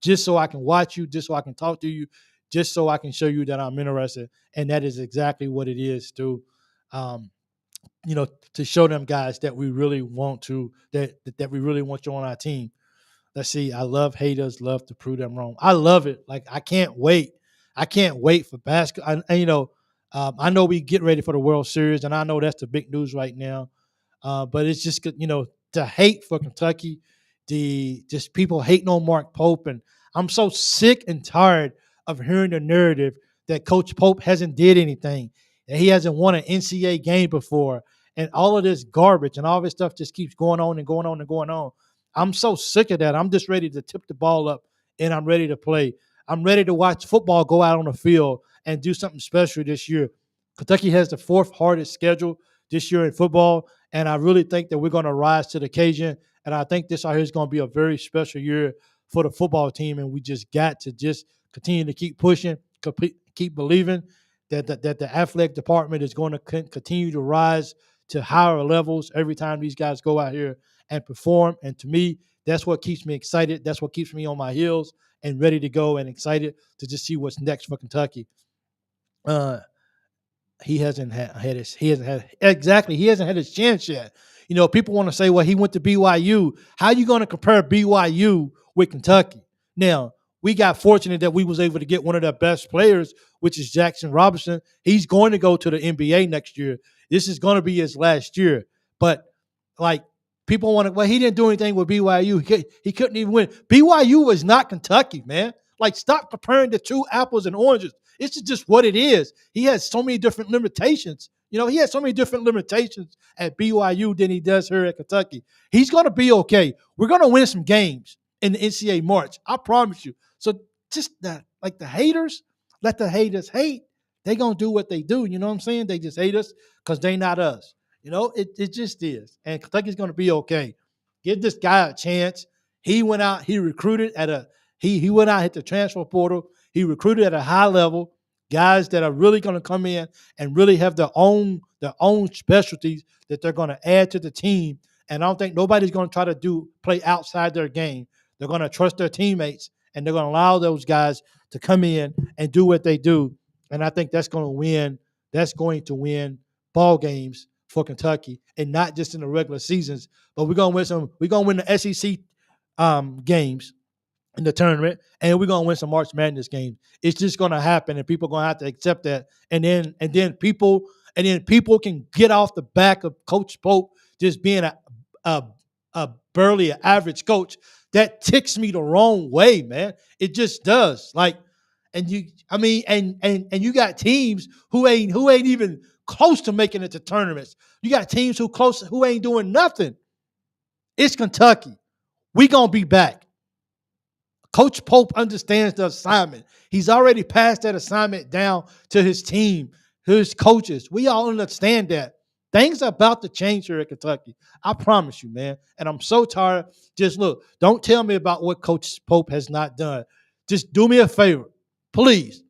just so I can watch you, just so I can talk to you, just so I can show you that I'm interested. And that is exactly what it is, too. you know, to show them guys that we really want to that we really want you on our team. Let's see. I love haters, love to prove them wrong. I love it. Like I can't wait. I can't wait for basketball. And, you know, I know we get ready for the World Series, and I know that's the big news right now. But it's just, you know, the hate for Kentucky, the just people hating on Mark Pope, and I'm so sick and tired of hearing the narrative that Coach Pope hasn't did anything, and he hasn't won an NCAA game before, and all of this garbage and all this stuff just keeps going on and going on and going on. I'm so sick of that. I'm just ready to tip the ball up, and I'm ready to play. I'm ready to watch football go out on the field and do something special this year. Kentucky has the fourth hardest schedule this year in football, and I really think that we're going to rise to the occasion. And I think this out here is going to be a very special year for the football team, and we just got to just continue to keep pushing, keep believing that the athletic department is going to continue to rise to higher levels every time these guys go out here and perform. And to me, that's what keeps me excited. That's what keeps me on my heels and ready to go and excited to just see what's next for Kentucky. He hasn't had his chance yet. You know, people want to say, well, he went to BYU. How are you going to compare BYU with Kentucky? Now, we got fortunate that we was able to get one of their best players, which is Jackson Robinson. He's going to go to the NBA next year. This is going to be his last year. But, like, people want to, well, he didn't do anything with BYU. He couldn't even win. BYU was not Kentucky, man. Like, stop comparing the two apples and oranges. It's just what it is. He has so many different limitations. You know, he has so many different limitations at BYU than he does here at Kentucky. He's going to be okay. We're going to win some games in the NCAA March. I promise you. So just that, like the haters, let the haters hate. They going to do what they do. You know what I'm saying? They just hate us because they not us. You know, it just is. And Kentucky's going to be okay. Give this guy a chance. He went out, he recruited at a, he went out, hit the transfer portal. He recruited at a high level, guys that are really going to come in and really have their own specialties that they're going to add to the team. And I don't think nobody's going to try to play outside their game. They're going to trust their teammates, and they're going to allow those guys to come in and do what they do. And I think that's going to win. That's going to win ball games for Kentucky, and not just in the regular seasons. But we're going to win some. We're going to win the SEC games in the tournament, and we're gonna win some March Madness games. It's just gonna happen, and people are gonna have to accept that. And then people can get off the back of Coach Pope just being a barely an average coach. That ticks me the wrong way, man. It just does. Like, and you got teams who ain't even close to making it to tournaments. You got teams who ain't doing nothing. It's Kentucky. We gonna be back. Coach Pope understands the assignment. He's already passed that assignment down to his team, his coaches. We all understand that. Things are about to change here at Kentucky. I promise you, man. And I'm so tired. Just look, don't tell me about what Coach Pope has not done. Just do me a favor, please.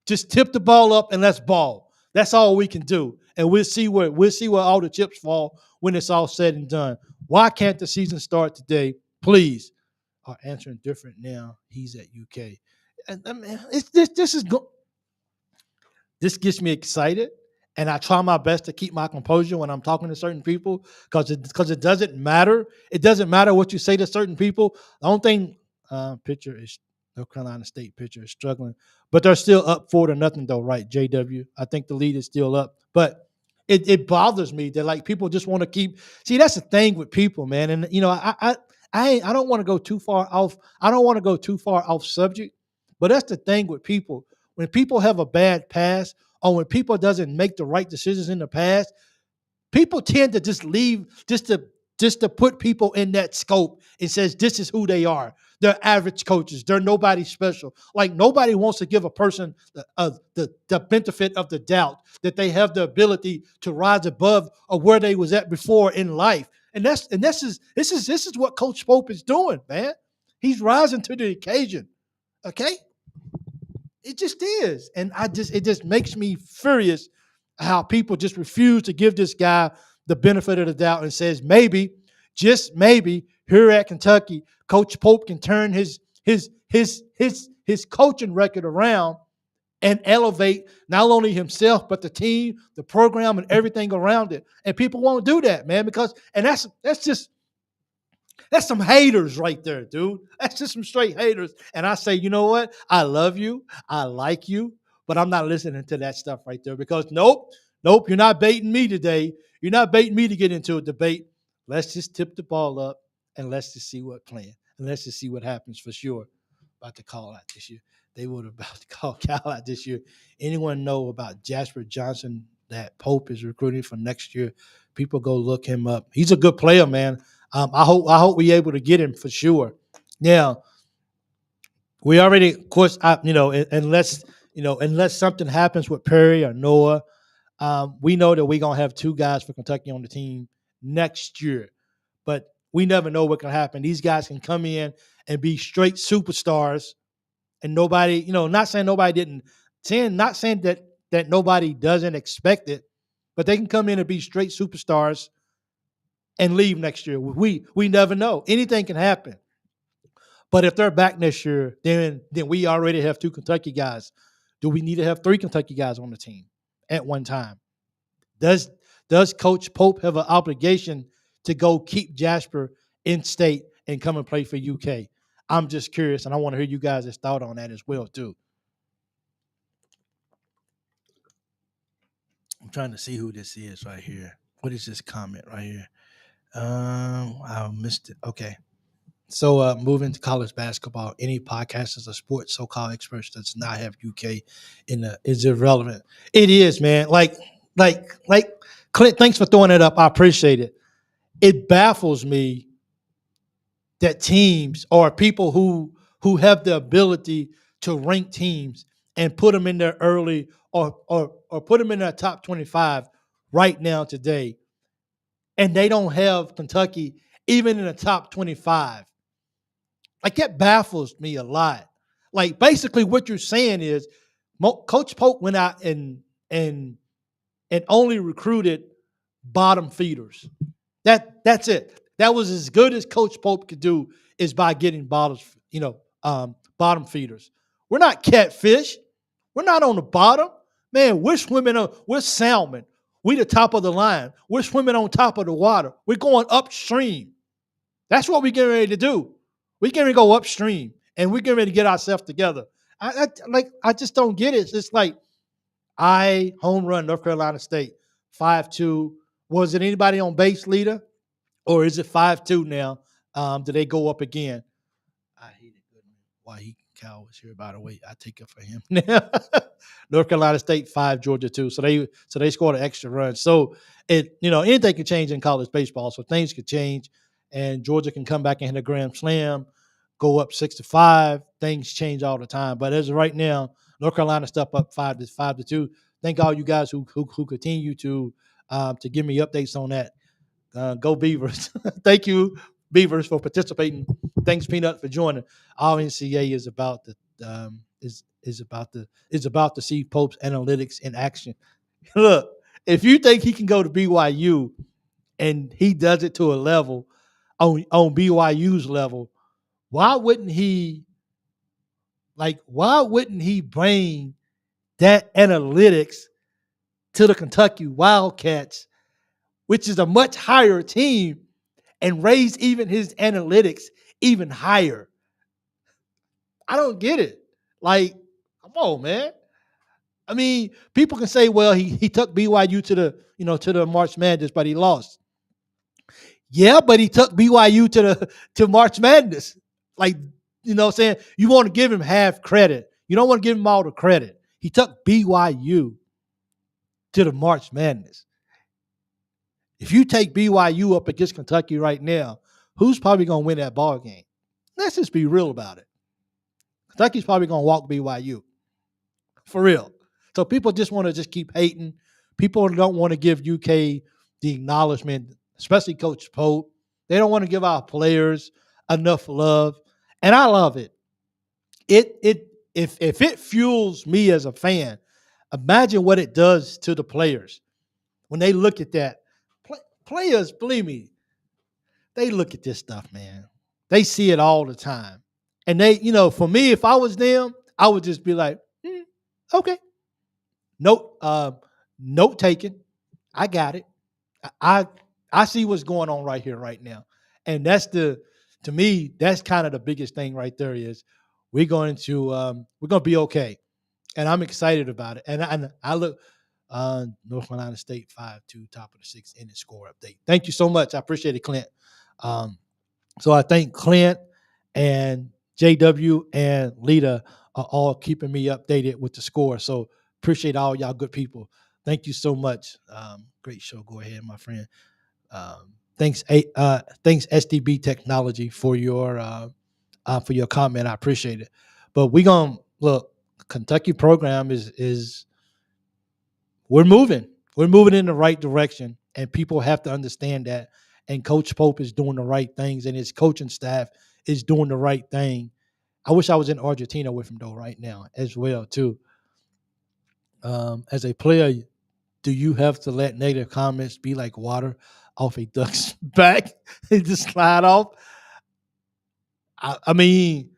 Just tip the ball up and let's ball. That's all we can do. And we'll see where all the chips fall when it's all said and done. Why can't the season start today? Please. Are answering different now. He's at UK. And I mean, this gets me excited, and I try my best to keep my composure when I'm talking to certain people because it doesn't matter. It doesn't matter what you say to certain people. The only thing pitcher is North Carolina State pitcher is struggling, but they're still up 4-0 though, right? JW. I think the lead is still up, but it bothers me that like people just want to keep. See, that's the thing with people, man, and you know I don't want to go too far off. I don't want to go too far off subject, but that's the thing with people. When people have a bad past, or when people doesn't make the right decisions in the past, people tend to just leave just to put people in that scope. It says this is who they are. They're average coaches. They're nobody special. Like nobody wants to give a person the benefit of the doubt that they have the ability to rise above or where they was at before in life. And this is what Coach Pope is doing, man. He's rising to the occasion. Okay? It just is. And it just makes me furious how people just refuse to give this guy the benefit of the doubt and says maybe, just maybe, here at Kentucky, Coach Pope can turn his coaching record around and elevate not only himself but the team, the program, and everything around it. And people won't do that, man, because and that's some haters right there, dude. That's just some straight haters. And I say, you know what? I love you. I like you, but I'm not listening to that stuff right there because nope, you're not baiting me today. You're not baiting me to get into a debate. Let's just tip the ball up and let's just see what plan. And let's just see what happens for sure. About to call out this year. They would have about to call Cal out this year. Anyone know about Jasper Johnson that Pope is recruiting for next year? People go look him up. He's a good player, man. I hope we're able to get him for sure. Now, we already, of course, unless something happens with Perry or Noah, we know that we're gonna have two guys for Kentucky on the team next year. But we never know what can happen. These guys can come in and be straight superstars, and nobody, not saying nobody didn't, not saying that nobody doesn't expect it, but they can come in and be straight superstars and leave next year. We never know. Anything can happen. But if they're back next year, then we already have two Kentucky guys. Do we need to have three Kentucky guys on the team at one time? Does Coach Pope have an obligation to go keep Jasper in state and come and play for UK? I'm just curious, and I want to hear you guys' thought on that as well, too. I'm trying to see who this is right here. What is this comment right here? I missed it. Okay. So moving to college basketball, any podcasters or sports so-called experts does not have UK is irrelevant. It is, man. Like Clint, thanks for throwing it up. I appreciate it. It baffles me that teams or people who have the ability to rank teams and put them in there early or put them in their top 25 right now today, and they don't have Kentucky even in the top 25. Like, that baffles me a lot. Like, basically what you're saying is Coach Pope went out and only recruited bottom feeders. That's it. That was as good as Coach Pope could do, is by getting bottom feeders. We're not catfish. We're not on the bottom. Man, we're salmon. We the top of the line. We're swimming on top of the water. We're going upstream. That's what we're getting ready to do. We're getting ready to go upstream, and we're getting ready to get ourselves together. I just don't get it. It's just like, home run North Carolina State, 5-2. Was it anybody on base leader, or is it 5-2 now? Do they go up again? I hate it. Why Cal was here, by the way. I take it for him. North Carolina State 5, Georgia 2. So they scored an extra run. So anything can change in college baseball. So things could change, and Georgia can come back and hit a grand slam, go up 6-5. Things change all the time. But as of right now, North Carolina step up 5-2. Thank all you guys who continue to give me updates on that. Go Beavers. Thank you, Beavers, for participating. Thanks, Peanut, for joining. Our NCAA is about to see Pope's analytics in action. Look, if you think he can go to BYU and he does it to a level on BYU's level, why wouldn't he bring that analytics to the Kentucky Wildcats, which is a much higher team, and raise even his analytics even higher? I don't get it. Like, come on, man. I mean, people can say, well, he took BYU to the March Madness, but he lost. Yeah, but he took BYU to March Madness. Like, saying, you want to give him half credit. You don't want to give him all the credit. He took BYU to the March Madness. If you take BYU up against Kentucky right now, who's probably going to win that ball game? Let's just be real about it. Kentucky's probably going to walk BYU. For real. So people just want to just keep hating. People don't want to give UK the acknowledgement, especially Coach Pope. They don't want to give our players enough love. And I love it. If it fuels me as a fan, imagine what it does to the players when they look at that. Players, believe me, they look at this stuff, man. They see it all the time. And they, for me, if I was them, I would just be like, Okay. Note, note taken. I got it. I I see what's going on right here, right now, and to me, that's kind of the biggest thing right there. Is we're going to be okay, and I'm excited about it. And I look North Carolina State 5-2, top of the sixth inning score update. Thank you so much. I appreciate it, Clint. Um, so I thank Clint and JW and Lita are all keeping me updated with the score. So appreciate all y'all good people. Thank you so much. Great show. Go ahead, my friend. Thanks SDB Technology for your comment. I appreciate it. But we gonna look. Kentucky program is we're moving. We're moving in the right direction, and people have to understand that. And Coach Pope is doing the right things, and his coaching staff is doing the right thing. I wish I was in Argentina with him though right now as well too. As a player, do you have to let negative comments be like water off a duck's back and just slide off? I mean,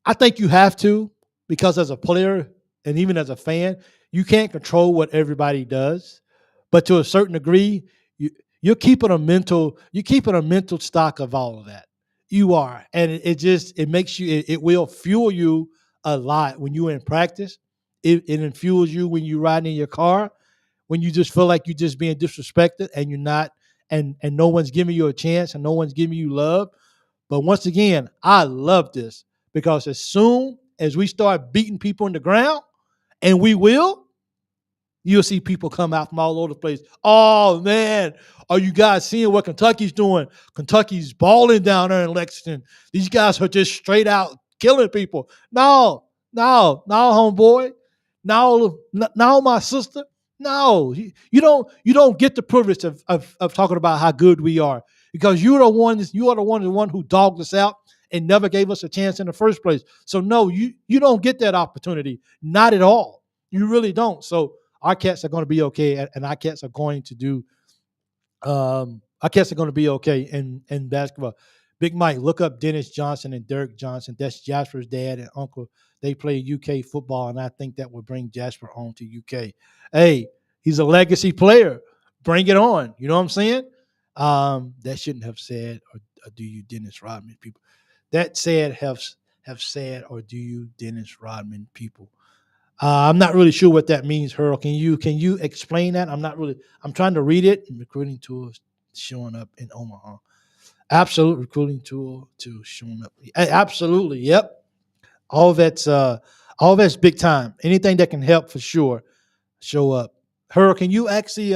I think you have to, because as a player and even as a fan, you can't control what everybody does. But to a certain degree, you you're keeping a mental stock of all of that. You are. And it makes you it will fuel you a lot when you're in practice. It fuels you when you're riding in your car, when you just feel like you're just being disrespected and you're not, and no one's giving you a chance and no one's giving you love. But once again, I love this, because as soon as we start beating people in the ground, and we will, you'll see people come out from all over the place. Oh man, are you guys seeing what Kentucky's doing? Kentucky's balling down there in Lexington. These guys are just straight out killing people. No, no, homeboy. No, no, my sister. No, you don't get the privilege of talking about how good we are, because you are the one who dogged us out and never gave us a chance in the first place. So no, you don't get that opportunity. Not at all. You really don't. So our cats are going to be okay, and our cats are going to do. Our cats are going to be okay in basketball. Big Mike, look up Dennis Johnson and Derek Johnson. That's Jasper's dad and uncle. They play UK football, and I think that would bring Jasper on to UK. Hey, he's a legacy player. Bring it on. You know what I'm saying? That shouldn't have said, or do you Dennis Rodman people? That said have said, or do you Dennis Rodman people? I'm not really sure what that means, Earl. Can you explain that? I'm trying to read it. Recruiting tools showing up in Omaha. Absolute recruiting tool to showing up. Absolutely. Yep. All that's big time. Anything that can help for sure show up. Earl, can you actually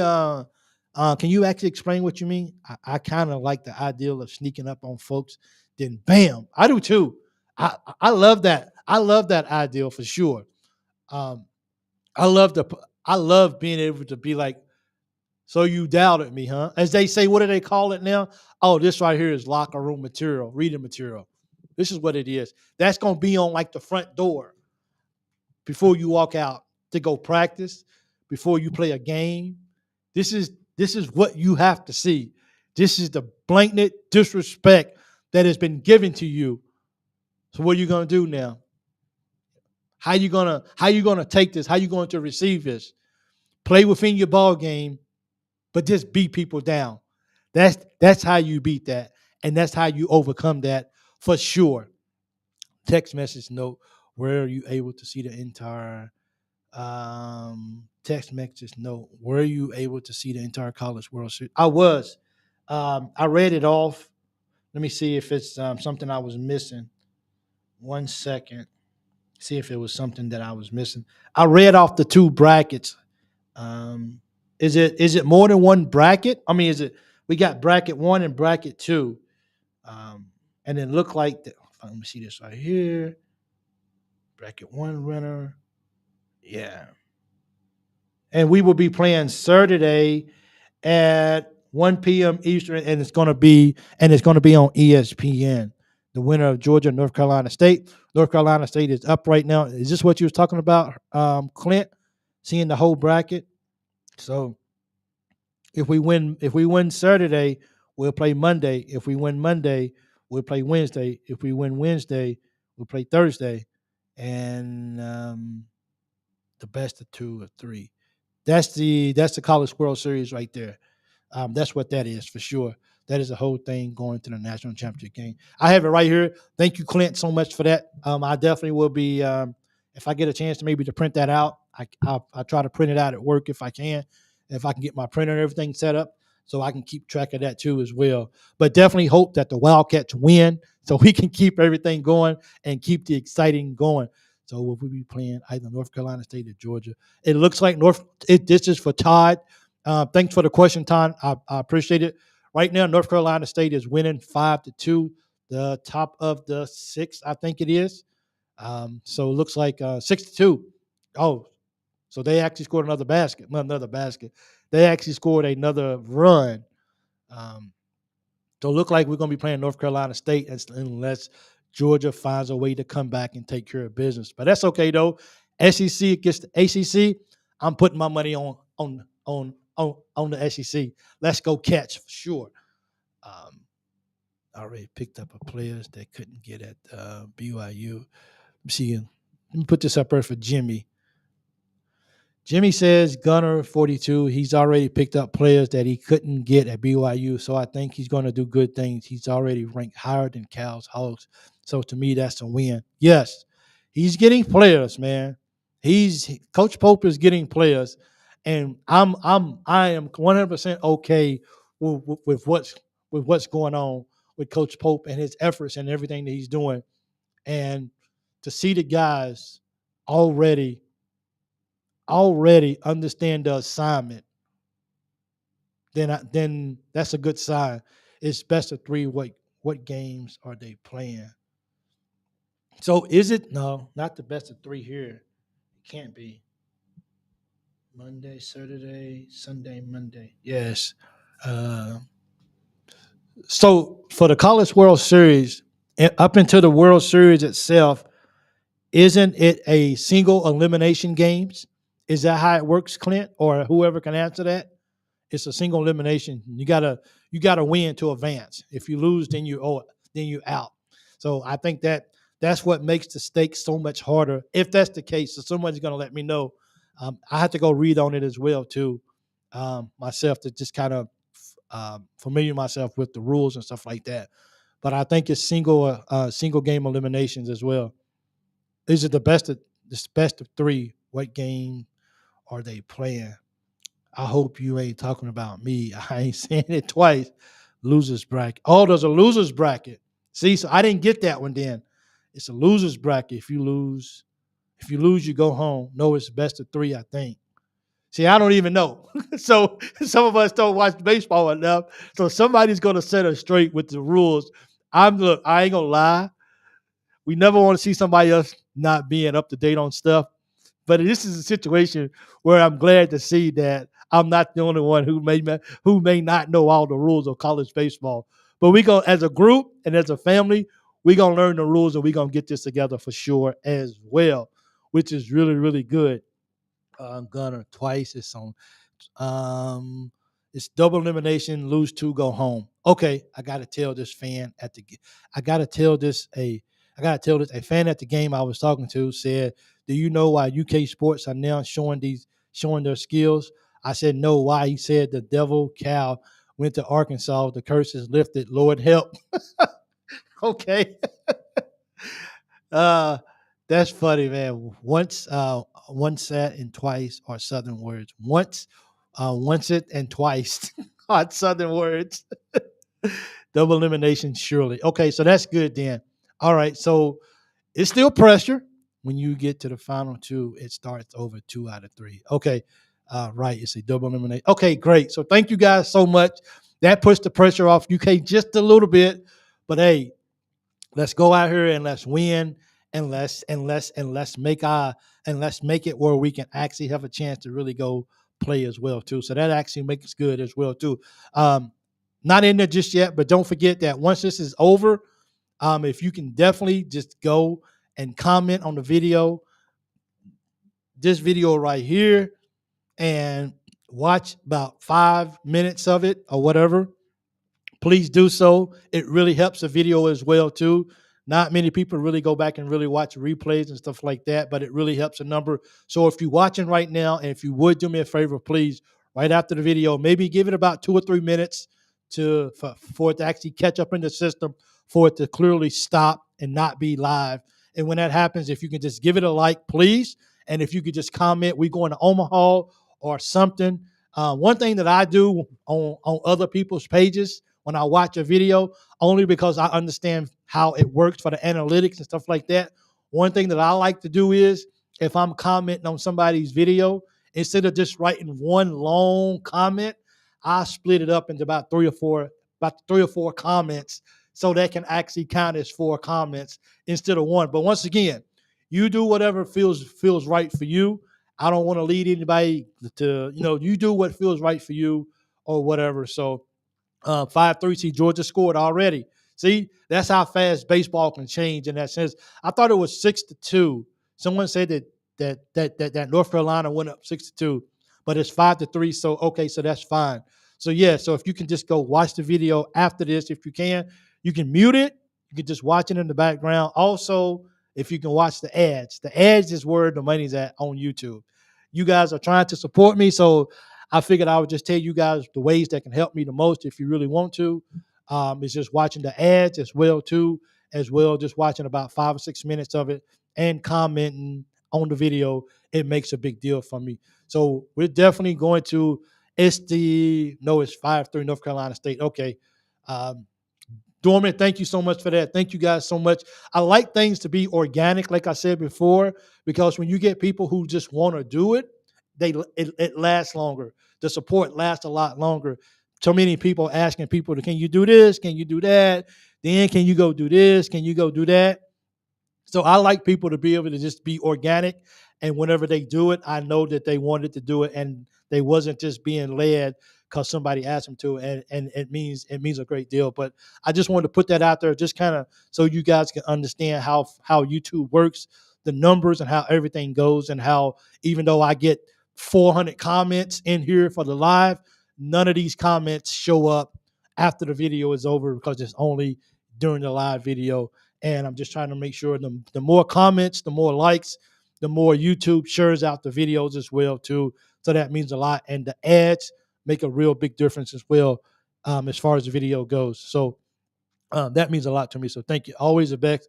explain what you mean? I kind of like the ideal of sneaking up on folks. Then bam, I do too. I love that. I love that ideal for sure. Um, I love the I love being able to be like, so you doubted me, huh? As they say, what do they call it now? Oh, this right here is locker room material, reading material. This is what it is. That's gonna be on like the front door before you walk out to go practice, before you play a game. This is what you have to see. This is the blatant disrespect that has been given to you. So what are you gonna do now? How you gonna take this? How you going to receive this? Play within your ball game, but just beat people down. That's how you beat that, and that's how you overcome that for sure. Text message note: where are you able to see the entire text message note? Were you able to see the entire College World Series? I was. I read it off. Let me see if it's something I was missing. 1 second. See if it was something that I was missing. I read off the two brackets. Um, is it more than one bracket? I mean, is it we got bracket one and bracket two, and it looked like let me see this right here. Bracket one winner, yeah, and we will be playing Saturday at 1 p.m. Eastern, and it's gonna be on ESPN. The winner of Georgia, North Carolina State. North Carolina State is up right now. Is this what you was talking about, Clint? Seeing the whole bracket. So if we win Saturday, we'll play Monday. If we win Monday, we'll play Wednesday. If we win Wednesday, we'll play Thursday. And the best of 2 or 3. That's the College World Series right there. That's what that is for sure. That is the whole thing going to the national championship game. I have it right here. Thank you, Clint, so much for that. I definitely will be if I get a chance to maybe to print that out. I try to print it out at work if I can. If I can get my printer and everything set up, so I can keep track of that too as well. But definitely hope that the Wildcats win, so we can keep everything going and keep the exciting going. So will we be playing either North Carolina State or Georgia? It looks like this is for Todd. Thanks for the question, Todd. I appreciate it. Right now, North Carolina State is winning 5-2, the top of the 6, I think it is. So it looks like 6-2. Oh, so they actually scored another basket. Not another basket. They actually scored another run. So it look like we're going to be playing North Carolina State unless Georgia finds a way to come back and take care of business. But that's okay though. SEC against the ACC. I'm putting my money on the SEC. Let's go catch for sure. I already picked up a players that couldn't get at BYU. Let me put this up there for Jimmy. Jimmy says Gunner 42. He's already picked up players that he couldn't get at BYU, so I think he's going to do good things. He's already ranked higher than Cal's Hogs, so to me that's a win. Yes, he's getting players, man. Coach Pope is getting players, and I am 100% okay with what's going on with Coach Pope and his efforts and everything that he's doing, and to see the guys already understand the assignment, then that's a good sign. It's best of 3. What games are they playing? So is it no, not the best of 3 here. It can't be. Monday, Saturday, Sunday, Monday. Yes. So for the College World Series, up into the World Series itself, isn't it a single elimination games? Is that how it works, Clint, or whoever can answer that? It's a single elimination. You gotta win to advance. If you lose, then you're out. So I think that's what makes the stakes so much harder. If that's the case, so somebody's gonna let me know. I have to go read on it as well too, myself, to just kind of familiar myself with the rules and stuff like that. But I think it's single game eliminations as well. Is it the best of 3? What game are they playing? I hope you ain't talking about me. I ain't saying it twice. Losers bracket. Oh, there's a losers bracket. See, so I didn't get that one then. It's a losers bracket. If you lose, you go home. No, it's best of 3, I think. See, I don't even know. So some of us don't watch baseball enough. So somebody's gonna set us straight with the rules. I ain't gonna lie. We never want to see somebody else not being up to date on stuff. But this is a situation where I'm glad to see that I'm not the only one who may not know all the rules of college baseball. But we go as a group and as a family, we're gonna learn the rules and we're gonna get this together for sure as well, which is really, really good. Gunner twice. It's double elimination, lose 2, go home. Okay, I gotta tell this a fan at the game I was talking to said, "Do you know why UK sports are now showing their skills?" I said, "No, why?" He said, "The devil cow went to Arkansas. The curse is lifted. Lord help." Okay. That's funny, man. Once that and twice are Southern words. Once it and twice are Southern words. Double elimination, surely. Okay, so that's good then. All right, so it's still pressure. When you get to the final 2, it starts over 2 out of 3. Okay, right. It's a double elimination. Okay, great. So thank you guys so much. That puts the pressure off UK just a little bit. But hey, let's go out here and let's win, and let's make it where we can actually have a chance to really go play as well too. So that actually makes us good as well too. Not in there just yet, but don't forget that once this is over, if you can definitely just go and comment on the video, this video right here, and watch about 5 minutes of it or whatever. Please do so. It really helps the video as well too. Not many people really go back and really watch replays and stuff like that, but it really helps the number. So if you're watching right now, and if you would do me a favor, please, right after the video, maybe give it about 2 or 3 minutes for it to actually catch up in the system, for it to clearly stop and not be live. And when that happens, if you can just give it a like, please. And if you could just comment, we going to Omaha or something. One thing that I do on other people's pages when I watch a video, only because I understand how it works for the analytics and stuff like that. One thing that I like to do is, if I'm commenting on somebody's video, instead of just writing one long comment, I split it up into about three or four comments, so that can actually count as 4 comments instead of one. But once again, you do whatever feels right for you. I don't want to lead anybody to, you do what feels right for you or whatever. So 5-3. See, Georgia scored already. See, that's how fast baseball can change in that sense. I thought it was 6-2. Someone said that North Carolina went up 6-2, but it's 5-3. So okay, so that's fine. So yeah, so if you can just go watch the video after this, if you can mute it. You can just watch it in the background. Also, if you can watch the ads is where the money's at on YouTube. You guys are trying to support me, so I figured I would just tell you guys the ways that can help me the most if you really want to. It's just watching the ads as well, just watching about 5 or 6 minutes of it and commenting on the video. It makes a big deal for me. So we're definitely going to, it's 5-3 North Carolina State. Okay. Dorman, thank you so much for that. Thank you guys so much. I like things to be organic, like I said before, because when you get people who just want to do it, it lasts longer. The support lasts a lot longer. So many people asking people, can you do this? Can you do that? Then can you go do this? Can you go do that? So I like people to be able to just be organic. And whenever they do it, I know that they wanted to do it and they wasn't just being led because somebody asked them to, and it means a great deal. But I just wanted to put that out there, just kind of so you guys can understand how YouTube works, the numbers, and how everything goes, and how even though I get 400 comments in here for the live, none of these comments show up after the video is over because it's only during the live video. And I'm just trying to make sure the more comments, the more likes, the more YouTube shares out the videos as well too. So that means a lot. And the ads make a real big difference as well, as far as the video goes. So that means a lot to me. So thank you. Always the best.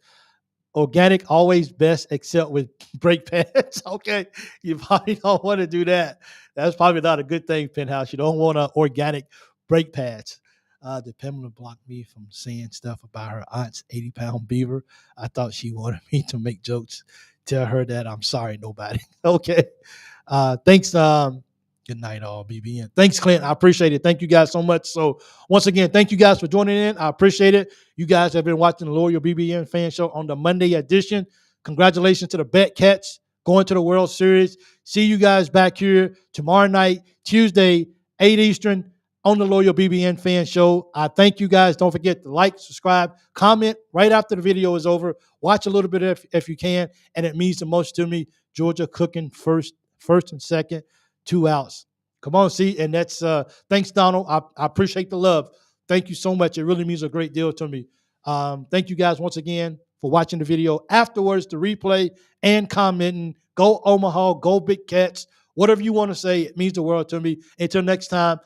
Organic, always best, except with brake pads. Okay, you probably don't want to do that. That's probably not a good thing, Penthouse. You don't want organic brake pads. Did Pamela block me from saying stuff about her aunt's 80-pound beaver? I thought she wanted me to make jokes. Tell her that I'm sorry, nobody. Okay. Thanks. Good night, all, BBN. Thanks, Clint. I appreciate it. Thank you guys so much. So once again, thank you guys for joining in. I appreciate it. You guys have been watching the Loyal BBN Fan Show on the Monday edition. Congratulations to the BatCats going to the World Series. See you guys back here tomorrow night, Tuesday, 8 Eastern, on the Loyal BBN Fan Show. I thank you guys. Don't forget to like, subscribe, comment right after the video is over. Watch a little bit if you can, and it means the most to me. Georgia cooking first and second, 2 outs. Come on, see, and that's thanks, Donald. I appreciate the love. Thank you so much. It really means a great deal to me. Thank you guys once again for watching the video. Afterwards, the replay and commenting. Go Omaha, go Big Cats. Whatever you want to say, it means the world to me. Until next time,